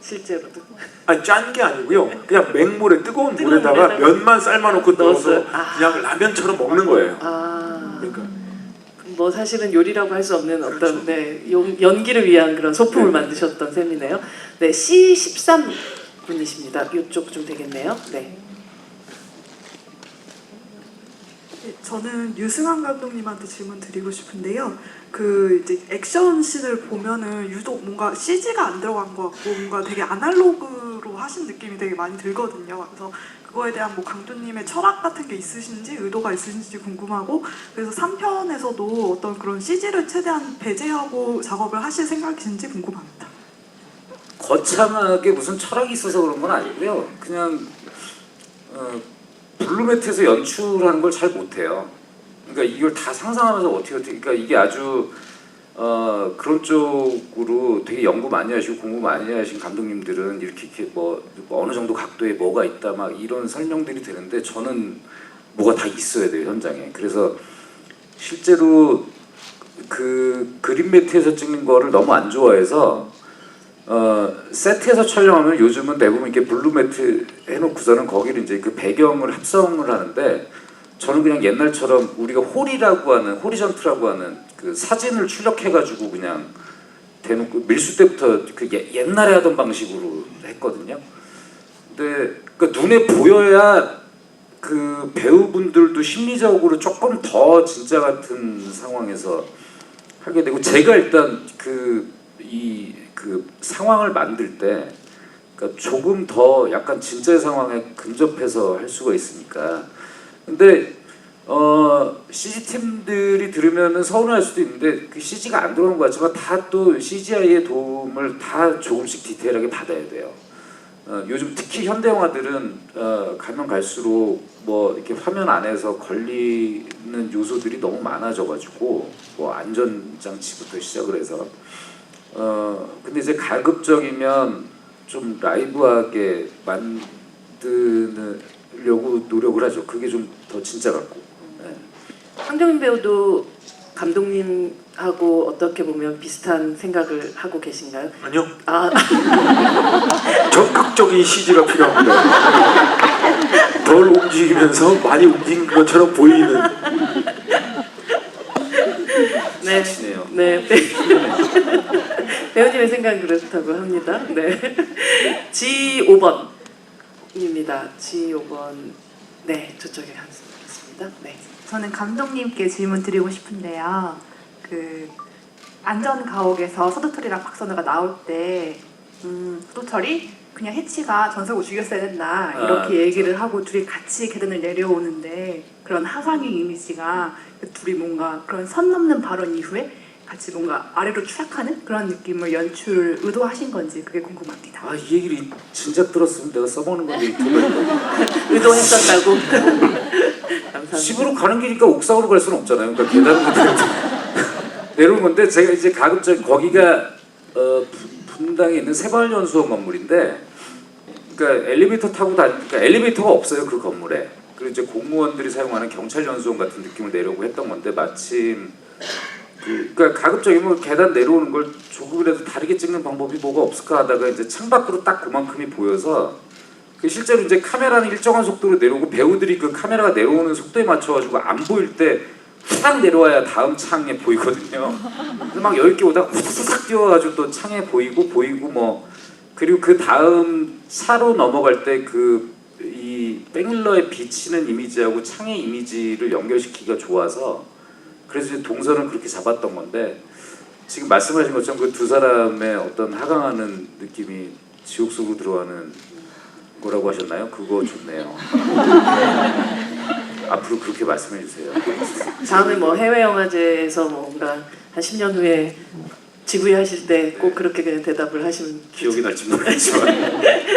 실제로도. 아니 짠 게 아니고요. 그냥 맹물에 뜨거운 물에다가 면만 삶아놓고 넣어서 그냥 라면처럼 먹는 거예요. 그러니까 뭐 사실은 요리라고 할 수 없는 어떤 연기를 위한 그런 소품을 만드셨던 셈이네요. 네, C13 분이십니다. 이쪽 좀 되겠네요. 네. 저는 유승환 감독님한테 질문 드리고 싶은데요. 그 이제 액션 씬을 보면은 유독 뭔가 CG가 안 들어간 것 같고 뭔가 되게 아날로그로 하신 느낌이 되게 많이 들거든요. 그래서 그거에 대한 뭐 강도님의 철학 같은 게 있으신지 의도가 있으신지 궁금하고 그래서 3편에서도 어떤 그런 CG를 최대한 배제하고 작업을 하실 생각이신지 궁금합니다. 거창하게 무슨 철학이 있어서 그런 건 아니고요. 그냥 블루매트에서 연출하는 걸 잘 못해요. 그러니까 이걸 다 상상하면서 어떻게 그러니까 이게 아주 그런 쪽으로 되게 연구 많이 하시고 공부 많이 하신 감독님들은 이렇게 뭐 어느 정도 각도에 뭐가 있다 막 이런 설명들이 되는데 저는 뭐가 다 있어야 돼요 현장에. 그래서 실제로 그 그린 매트에서 찍는 거를 너무 안 좋아해서 세트에서 촬영하면 요즘은 대부분 이렇게 블루 매트 해놓고서는 거기를 이제 그 배경을 합성을 하는데 저는 그냥 옛날처럼 우리가 홀이라고 하는 호리전트라고 하는 그 사진을 출력해가지고 그냥 대놓고 밀수 때부터 그 옛날에 하던 방식으로 했거든요. 근데 그 눈에 보여야 그 배우분들도 심리적으로 조금 더 진짜 같은 상황에서 하게 되고 제가 일단 그 상황을 만들 때 그러니까 조금 더 약간 진짜의 상황에 근접해서 할 수가 있으니까. 근데 CG팀들이 들으면은 서운할 수도 있는데 그 CG가 안 들어오는 것 같지만 다 또 CGI의 도움을 다 조금씩 디테일하게 받아야 돼요. 요즘 특히 현대 영화들은 가면 갈수록 뭐 이렇게 화면 안에서 걸리는 요소들이 너무 많아져가지고 뭐 안전장치부터 시작을 해서 근데 이제 가급적이면 좀 라이브하게 만드려고 노력을 하죠. 그게 좀 더 진짜 같고. 황정민 배우도 감독님하고 어떻게 보면 비슷한 생각을 하고 계신가요? 아니요. 아, 적극적인 CG가 필요합니다. 덜 움직이면서 많이 움직인 것처럼 보이는. 네. 치네요. 네. 배우님의 생각은 그렇다고 합니다. 네. G5번입니다. G5번. 네, 저쪽에 가겠습니다. 네. 저는 감독님께 질문 드리고 싶은데요. 그 안전가옥에서 서도철이랑 박선우가 나올 때 서도철이 그냥 해치가 전석우 죽였어야 됐나 이렇게 얘기를 하고 둘이 같이 계단을 내려오는데 그런 하강의 이미지가 둘이 뭔가 그런 선 넘는 발언 이후에 같이 뭔가 아래로 추락하는 그런 느낌을 연출을 의도하신 건지 그게 궁금합니다. 아, 이 얘기를 진짜 들었으면 내가 써먹는 건데 유튜브에 의도했었다고. 감사합니다. 집으로 가는 길이니까 옥상으로 갈 수는 없잖아요. 그러니까 계단으로 내려오는 건데 제가 이제 가급적 거기가 분당에 있는 세발연수원 건물인데 그러니까 엘리베이터 타고 그러니까 엘리베이터가 없어요 그 건물에. 그리고 이제 공무원들이 사용하는 경찰연수원 같은 느낌을 내려고 했던 건데 마침 그러니까 가급적이면 계단 내려오는 걸 조금이라도 다르게 찍는 방법이 뭐가 없을까 하다가 이제 창밖으로 딱 그만큼이 보여서 실제로 이제 카메라는 일정한 속도로 내려오고 배우들이 그 카메라가 내려오는 속도에 맞춰가지고 안 보일 때 후딱 내려와야 다음 창에 보이거든요. 그래서 막 10개 오다가 후딱 뛰어가지고 또 창에 보이고 뭐 그리고 그 다음 차로 넘어갈 때 이 백밀러에 비치는 이미지하고 창의 이미지를 연결시키기가 좋아서 그래서 이제 동선을 그렇게 잡았던 건데 지금 말씀하신 것처럼 그 두 사람의 어떤 하강하는 느낌이 지옥 속으로 들어가는 거라고 하셨나요? 그거 좋네요. 앞으로 그렇게 말씀해 주세요. 다음에 뭐 해외 영화제에서 뭔가 한 10년 후에 GV 하실 때 꼭 그렇게 그냥 대답을 하시면 기억이 날지 모르겠지만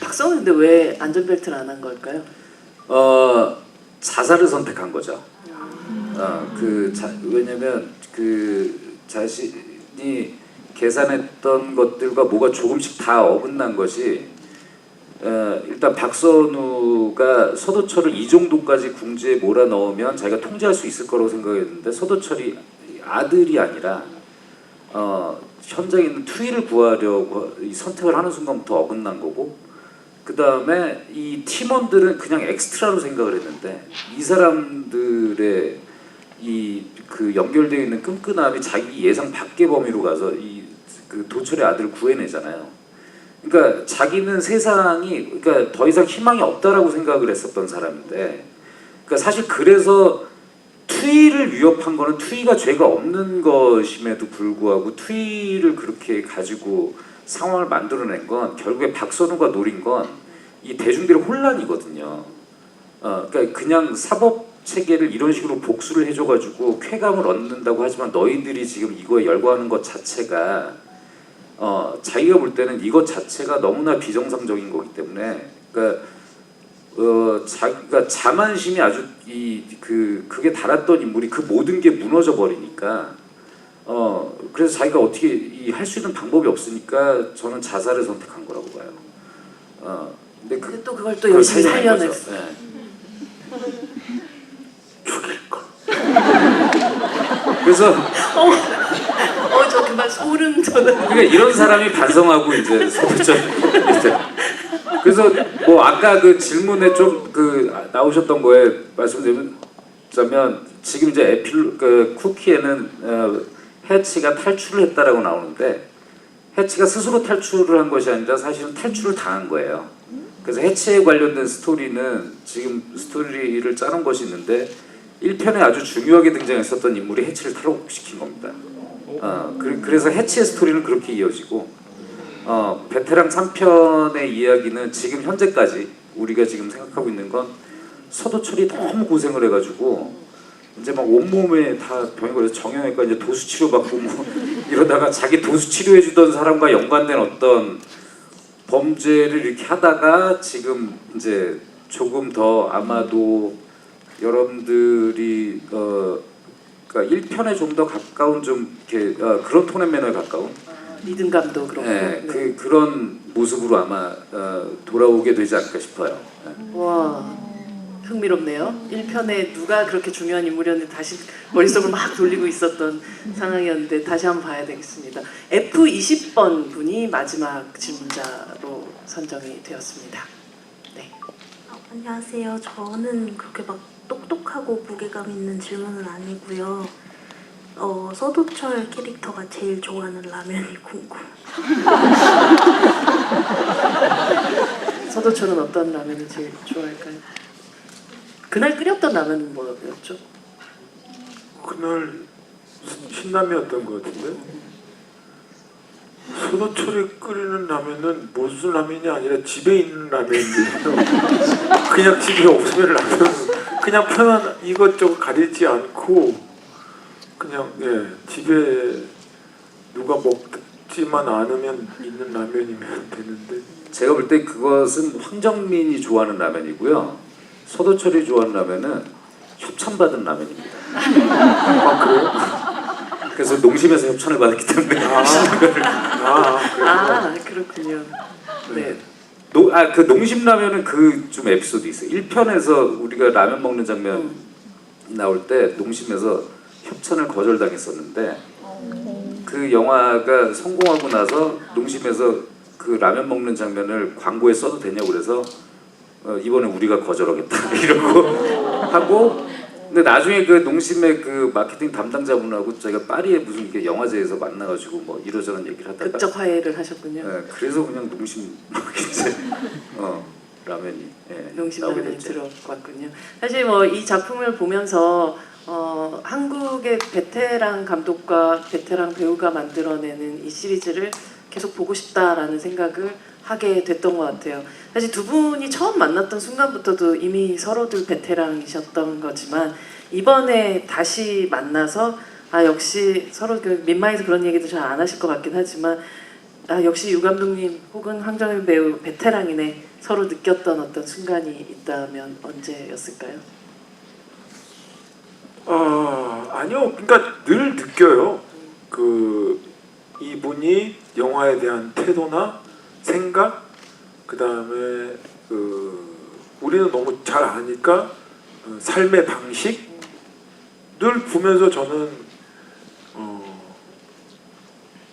박성은 근데 왜 안전벨트를 안 한 걸까요? 자살을 선택한 거죠. 왜냐면 그 자신이 계산했던 것들과 뭐가 조금씩 다 어긋난 것이 일단 박선우가 서도철을 이 정도까지 궁지에 몰아넣으면 자기가 통제할 수 있을 거라고 생각했는데 서도철이 아들이 아니라 현장에 있는 투이를 구하려고 이 선택을 하는 순간부터 어긋난 거고 그 다음에 이 팀원들은 그냥 엑스트라로 생각을 했는데 이 사람들의 그 연결되어 있는 끈끈함이 자기 예상 밖의 범위로 가서 그 도철의 아들을 구해내잖아요. 그러니까 자기는 세상이 그러니까 더 이상 희망이 없다라고 생각을 했었던 사람인데 그러니까 사실 그래서 투이를 위협한 거는 투이가 죄가 없는 것임에도 불구하고 투이를 그렇게 가지고 상황을 만들어낸 건 결국에 박선우가 노린 건 이 대중들의 혼란이거든요. 그러니까 그냥 사법 체계를 이런 식으로 복수를 해줘가지고 쾌감을 얻는다고 하지만 너희들이 지금 이거에 열광하는 것 자체가 자기가 볼 때는 이것 자체가 너무나 비정상적인 거기 때문에 그러니까 자기가 자만심이 아주 그게 달았던 인물이 그 모든 게 무너져 버리니까 그래서 자기가 어떻게 할 수 있는 방법이 없으니까 저는 자살을 선택한 거라고 봐요. 근데 근데 또 그걸 또 열심히 살려냈어. 네. 죽일 걸. 그래서 저 그만 소름 돋아. 그러니까 이런 사람이 반성하고 이제 서도철 그래서 뭐 아까 그 질문에 좀 나오셨던 거에 말씀드리자면 지금 이제 쿠키에는 해치가 탈출을 했다라고 나오는데 해치가 스스로 탈출을 한 것이 아니라 사실은 탈출을 당한 거예요. 그래서 해치에 관련된 스토리는 지금 스토리를 짜놓은 것이 있는데 1편에 아주 중요하게 등장했었던 인물이 해치를 탈옥시킨 겁니다. 그래서 해치의 스토리는 그렇게 이어지고 베테랑 3편의 이야기는 지금 현재까지 우리가 지금 생각하고 있는 건 서도철이 너무 고생을 해가지고 이제 막 온몸에 다 병이 걸려서 정형외과 이제 도수 치료 받고 뭐 이러다가 자기 도수 치료해주던 사람과 연관된 어떤 범죄를 이렇게 하다가 지금 이제 조금 더 아마도 여러분들이 그러니까 1편에 좀 더 가까운 좀 이렇게 그런 톤 앤 매너에 가까운 리듬감도 그렇고. 네, 그런 모습으로 아마 돌아오게 되지 않을까 싶어요. 네. 와, 흥미롭네요. 1편에 누가 그렇게 중요한 인물이었는데 다시 머릿속을 막 돌리고 있었던 상황이었는데 다시 한번 봐야 되겠습니다. F20번 분이 마지막 질문자로 선정이 되었습니다. 네. 안녕하세요. 저는 그렇게 막 똑똑하고 무게감 있는 질문은 아니고요. 서도철 캐릭터가 제일 좋아하는 라면이 궁금. 서도철은 어떤 라면을 제일 좋아할까요? 그날 끓였던 라면은 뭐였죠? 그날 신라면이었던 것 같은데 서도철이 끓이는 라면은 무슨 라면이 아니라 집에 있는 라면이에요. 그냥 집에 없으면 라면 그냥 편한 이것저것 가리지 않고 그냥 집에 누가 먹지만 않으면 있는 라면이면 되는데 제가 볼 때 그것은 황정민이 좋아하는 라면이고요. 서도철이 좋아하는 라면은 협찬받은 라면입니다. 아 그래요? 그래서 농심에서 협찬을 받았기 때문에 그렇군요. 네. 그 농심 라면은 그 좀 에피소드 있어요. 1편에서 우리가 라면 먹는 장면 나올 때 농심에서 협찬을 거절당했었는데 그 영화가 성공하고 나서 농심에서 그 라면 먹는 장면을 광고에 써도 되냐고 그래서 이번에 우리가 거절하겠다 이러고 하고 근데 나중에 그 농심의 그 마케팅 담당자분하고 저희가 파리에 무슨 이렇게 영화제에서 만나가지고 뭐 이러저런 얘기를 하다가 극적 화해를 하셨군요. 그래서 그냥 농심 이제 라면이 농심 나오게 라면이 됐죠. 들어왔군요. 사실 뭐 이 작품을 보면서 한국의 베테랑 감독과 베테랑 배우가 만들어내는 이 시리즈를 계속 보고 싶다라는 생각을 하게 됐던 것 같아요. 사실 두 분이 처음 만났던 순간부터도 이미 서로들 베테랑이셨던 거지만 이번에 다시 만나서 역시 서로 그 민마에서 그런 얘기도 잘 안 하실 것 같긴 하지만 역시 유 감독님 혹은 황정민 배우 베테랑이네 서로 느꼈던 어떤 순간이 있다면 언제였을까요? 아니요. 그러니까 늘 느껴요. 그 이분이 영화에 대한 태도나 생각, 그 다음에 우리는 너무 잘 아니까 삶의 방식 늘 보면서 저는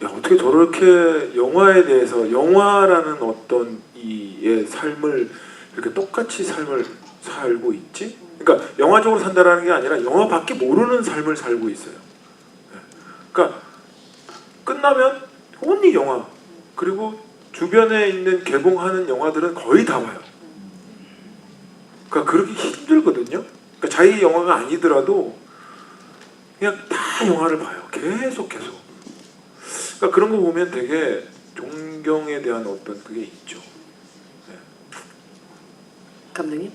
어떻게 저렇게 영화에 대해서 영화라는 어떤 이의 삶을 이렇게 똑같이 삶을 살고 있지? 그러니까 영화적으로 산다라는 게 아니라 영화밖에 모르는 삶을 살고 있어요. 그러니까 끝나면 온리 영화 그리고 주변에 있는 개봉하는 영화들은 거의 다 봐요. 그러니까 그렇게 힘들거든요. 그러니까 자기 영화가 아니더라도 그냥 다 영화를 봐요. 계속. 그러니까 그런 거 보면 되게 존경에 대한 어떤 그게 있죠. 감독님?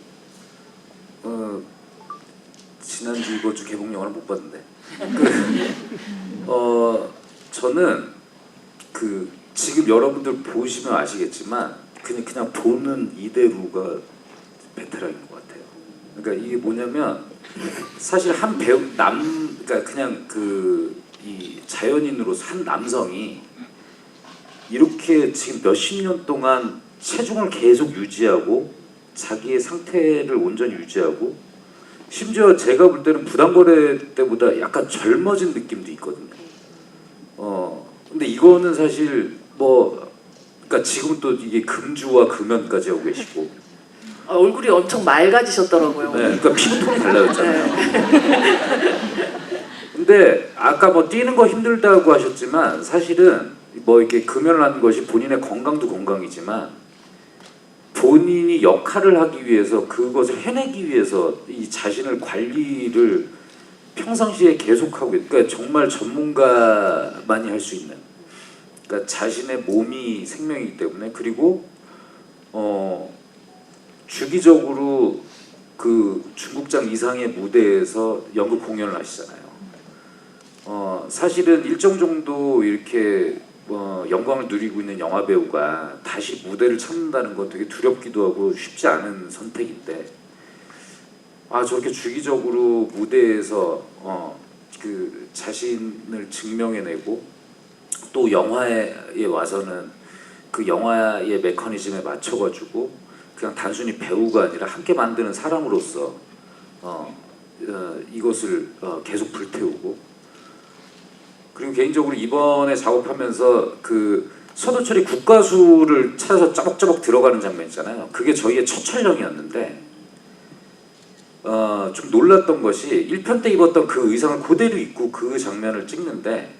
지난주 이번 주 개봉 영화를 못 봤는데 저는 그 지금 여러분들 보시면 아시겠지만 그냥 보는 이대로가 베테랑인 것 같아요. 그러니까 이게 뭐냐면 사실 한 배우 그러니까 그냥 이 자연인으로서 한 남성이 이렇게 지금 몇십 년 동안 체중을 계속 유지하고 자기의 상태를 온전히 유지하고 심지어 제가 볼 때는 부당거래 때보다 약간 젊어진 느낌도 있거든요. 근데 이거는 사실 그러니까 지금 또 이게 금주와 금연까지 하고 계시고 얼굴이 엄청 맑아지셨더라고요. 그러니까 피부톤이 달라졌잖아요. 네. 근데 아까 뛰는 거 힘들다고 하셨지만 사실은 이렇게 금연을 하는 것이 본인의 건강도 건강이지만 본인이 역할을 하기 위해서 그것을 해내기 위해서 이 자신을 관리를 평상시에 계속하고 그러니까 정말 전문가만이 할 수 있는 그러니까 자신의 몸이 생명이기 때문에 그리고 주기적으로 그 중국장 이상의 무대에서 연극 공연을 하시잖아요. 사실은 일정 정도 이렇게 영광을 누리고 있는 영화 배우가 다시 무대를 찾는다는 건 되게 두렵기도 하고 쉽지 않은 선택인데 저렇게 주기적으로 무대에서 그 자신을 증명해내고 또 영화에 와서는 그 영화의 메커니즘에 맞춰가지고 그냥 단순히 배우가 아니라 함께 만드는 사람으로서 이것을 계속 불태우고, 그리고 개인적으로 이번에 작업하면서 그 서도철이 국가수를 찾아서 짜벅짜벅 들어가는 장면 있잖아요. 그게 저희의 첫 촬영이었는데 좀 놀랐던 것이 1편 때 입었던 그 의상을 그대로 입고 그 장면을 찍는데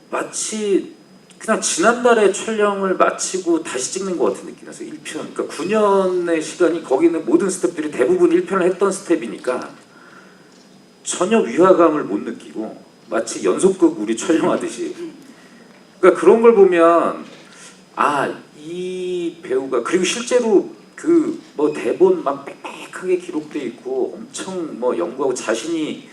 마치 그냥 지난달에 촬영을 마치고 다시 찍는 것 같은 느낌이 났어요. 1편. 그러니까 9년의 시간이 거기 있는 모든 스태프들이 대부분 1편을 했던 스텝이니까 전혀 위화감을 못 느끼고 마치 연속극 우리 촬영하듯이. 그러니까 그런 걸 보면 이 배우가, 그리고 실제로 그 뭐 대본 막 빽빽하게 기록돼 있고 엄청 뭐 연구하고 자신이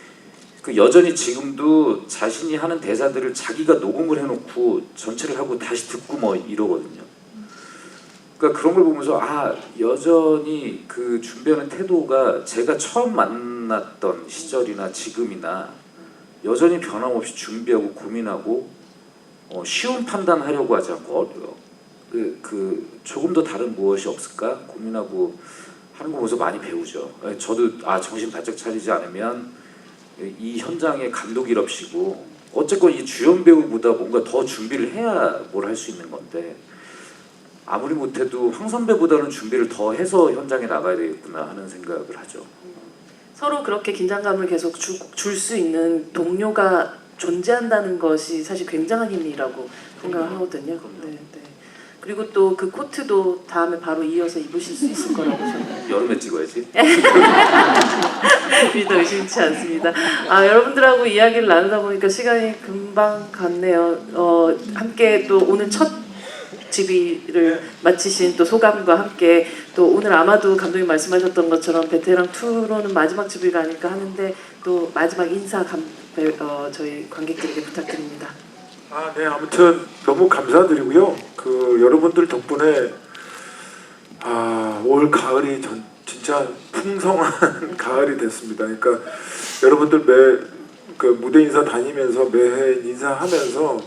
그 여전히 지금도 자신이 하는 대사들을 자기가 녹음을 해놓고 전체를 하고 다시 듣고 뭐 이러거든요. 그러니까 그런 걸 보면서 여전히 그 준비하는 태도가 제가 처음 만났던 시절이나 지금이나 여전히 변함없이 준비하고 고민하고 쉬운 판단하려고 하지 않고 조금 더 다른 무엇이 없을까 고민하고 하는 거 보면서 많이 배우죠. 저도 정신 바짝 차리지 않으면 이 현장에 감독이랍시고 어쨌건 이 주연 배우보다 뭔가 더 준비를 해야 뭘 할 수 있는 건데 아무리 못해도 황 선배보다는 준비를 더 해서 현장에 나가야 되겠구나 하는 생각을 하죠. 서로 그렇게 긴장감을 계속 줄 수 있는 동료가 존재한다는 것이 사실 굉장한 힘이라고 생각을 하거든요. 네, 네. 그리고 또 그 코트도 다음에 바로 이어서 입으실 수 있을 거라고 저는 여름에 찍어야지. 믿어 의심치 않습니다. 여러분들하고 이야기를 나누다 보니까 시간이 금방 갔네요. 함께 또 오늘 첫 집이를 마치신 또 소감과 함께 또 오늘 아마도 감독님 말씀하셨던 것처럼 베테랑 2로는 마지막 집이가 아닐까 하는데 또 마지막 인사 저희 관객들에게 부탁드립니다. 네, 아무튼 너무 감사드리고요. 그 여러분들 덕분에 올 가을이 진짜 풍성한 가을이 됐습니다. 그러니까 여러분들 그 무대 인사 다니면서 매해 인사하면서,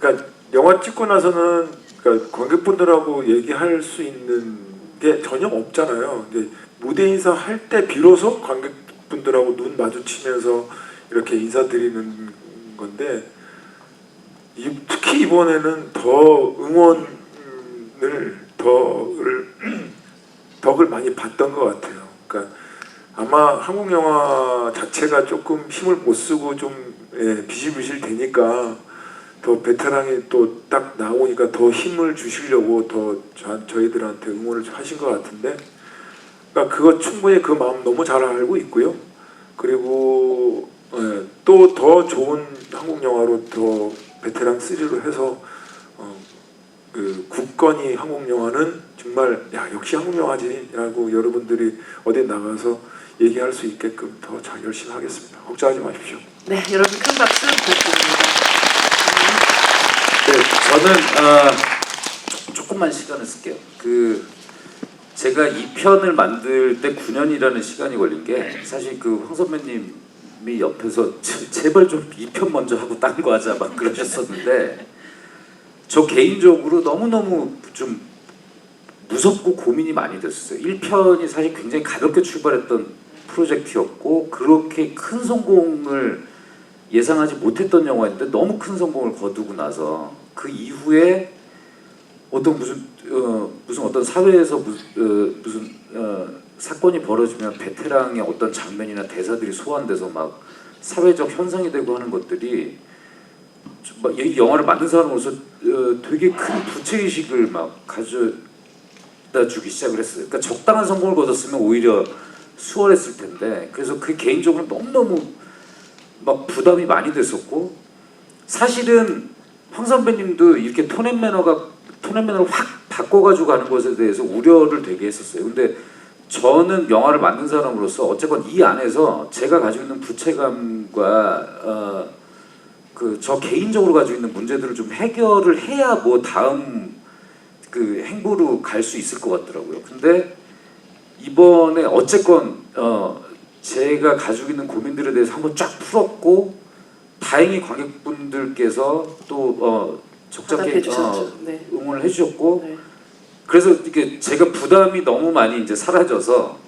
그러니까 영화 찍고 나서는 그러니까 관객분들하고 얘기할 수 있는 게 전혀 없잖아요. 근데 무대 인사 할 때 비로소 관객분들하고 눈 마주치면서 이렇게 인사드리는 건데, 특히 이번에는 더 덕을 많이 봤던 것 같아요. 그러니까 아마 한국 영화 자체가 조금 힘을 못 쓰고 좀 비실비실 되니까 더 베테랑이 또 딱 나오니까 더 힘을 주시려고 더 저희들한테 응원을 하신 것 같은데, 그러니까 그거 충분히 그 마음 너무 잘 알고 있고요. 그리고 또 더 좋은 한국 영화로 더 베테랑 3로 해서 그 굳건히 한국 영화는 정말 역시 한국 영화지라고 여러분들이 어디 나가서 얘기할 수 있게끔 더 잘 열심히 하겠습니다. 걱정하지 마십시오. 네, 여러분 큰 박수 부탁드립니다. 저는 조금만 시간을 쓸게요. 제가 2편을 만들 때 9년이라는 시간이 걸린 게, 사실 그 황 선배님이 옆에서 제발 좀 2편 먼저 하고 딴 거 하자 막 그러셨었는데, 저 개인적으로 너무너무 좀 무섭고 고민이 많이 됐었어요. 1편이 사실 굉장히 가볍게 출발했던 프로젝트였고 그렇게 큰 성공을 예상하지 못했던 영화인데 너무 큰 성공을 거두고 나서 그 이후에 무슨 어떤 사회에서 무슨 사건이 벌어지면 베테랑의 어떤 장면이나 대사들이 소환돼서 막 사회적 현상이 되고 하는 것들이 이 영화를 만든 사람으로서 되게 큰 부채의식을 막 가져다 주기 시작을 했어요. 그러니까 적당한 성공을 거뒀으면 오히려 수월했을 텐데, 그래서 그 개인적으로 너무너무 막 부담이 많이 됐었고, 사실은 황 선배님도 이렇게 톤앤매너를 확 바꿔가지고 가는 것에 대해서 우려를 되게 했었어요. 근데 저는 영화를 만든 사람으로서 어쨌건 이 안에서 제가 가지고 있는 부채감과 저 개인적으로 가지고 있는 문제들을 좀 해결을 해야 뭐 다음 그 행보로 갈 수 있을 것 같더라고요. 근데 이번에 어쨌건 제가 가지고 있는 고민들에 대해서 한번 쫙 풀었고, 다행히 관객분들께서 또 적잖게 해주셨죠. 네. 응원을 해주셨고, 네. 그래서 이게 제가 부담이 너무 많이 이제 사라져서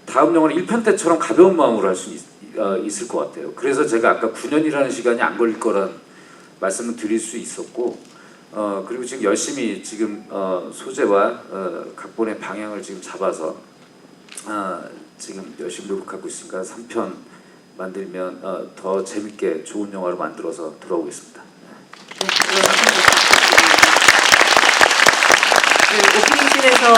다음 영화는 1편 때처럼 가벼운 마음으로 할 수 있을 것 같아요. 그래서 제가 아까 9년이라는 시간이 안 걸릴 거란 말씀을 드릴 수 있었고 그리고 지금 열심히 지금 소재와 각본의 방향을 지금 잡아서 지금 열심히 노력하고 있으니까 3편 만들면 더 재밌게 좋은 영화로 만들어서 돌아오겠습니다. 그 오프닝씬에서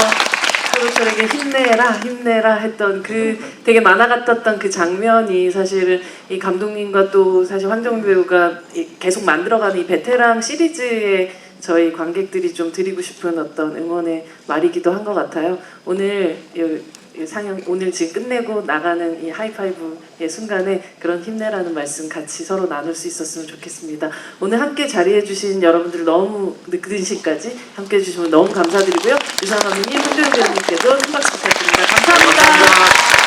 소도철에게 힘내라 했던 그 되게 만화 같았던 그 장면이 사실은 이 감독님과 또 사실 황정민 배우가 계속 만들어가는 이 베테랑 시리즈에 저희 관객들이 좀 드리고 싶은 어떤 응원의 말이기도 한 것 같아요. 오늘 이 상영 오늘 지금 끝내고 나가는 이 하이파이브의 순간에 그런 힘내라는 말씀 같이 서로 나눌 수 있었으면 좋겠습니다. 오늘 함께 자리해 주신 여러분들 너무 늦은 시까지 함께 해주시면 너무 감사드리고요. 유상아님, 홍정민 배우님께도 큰 박수 부탁드립니다. 감사합니다.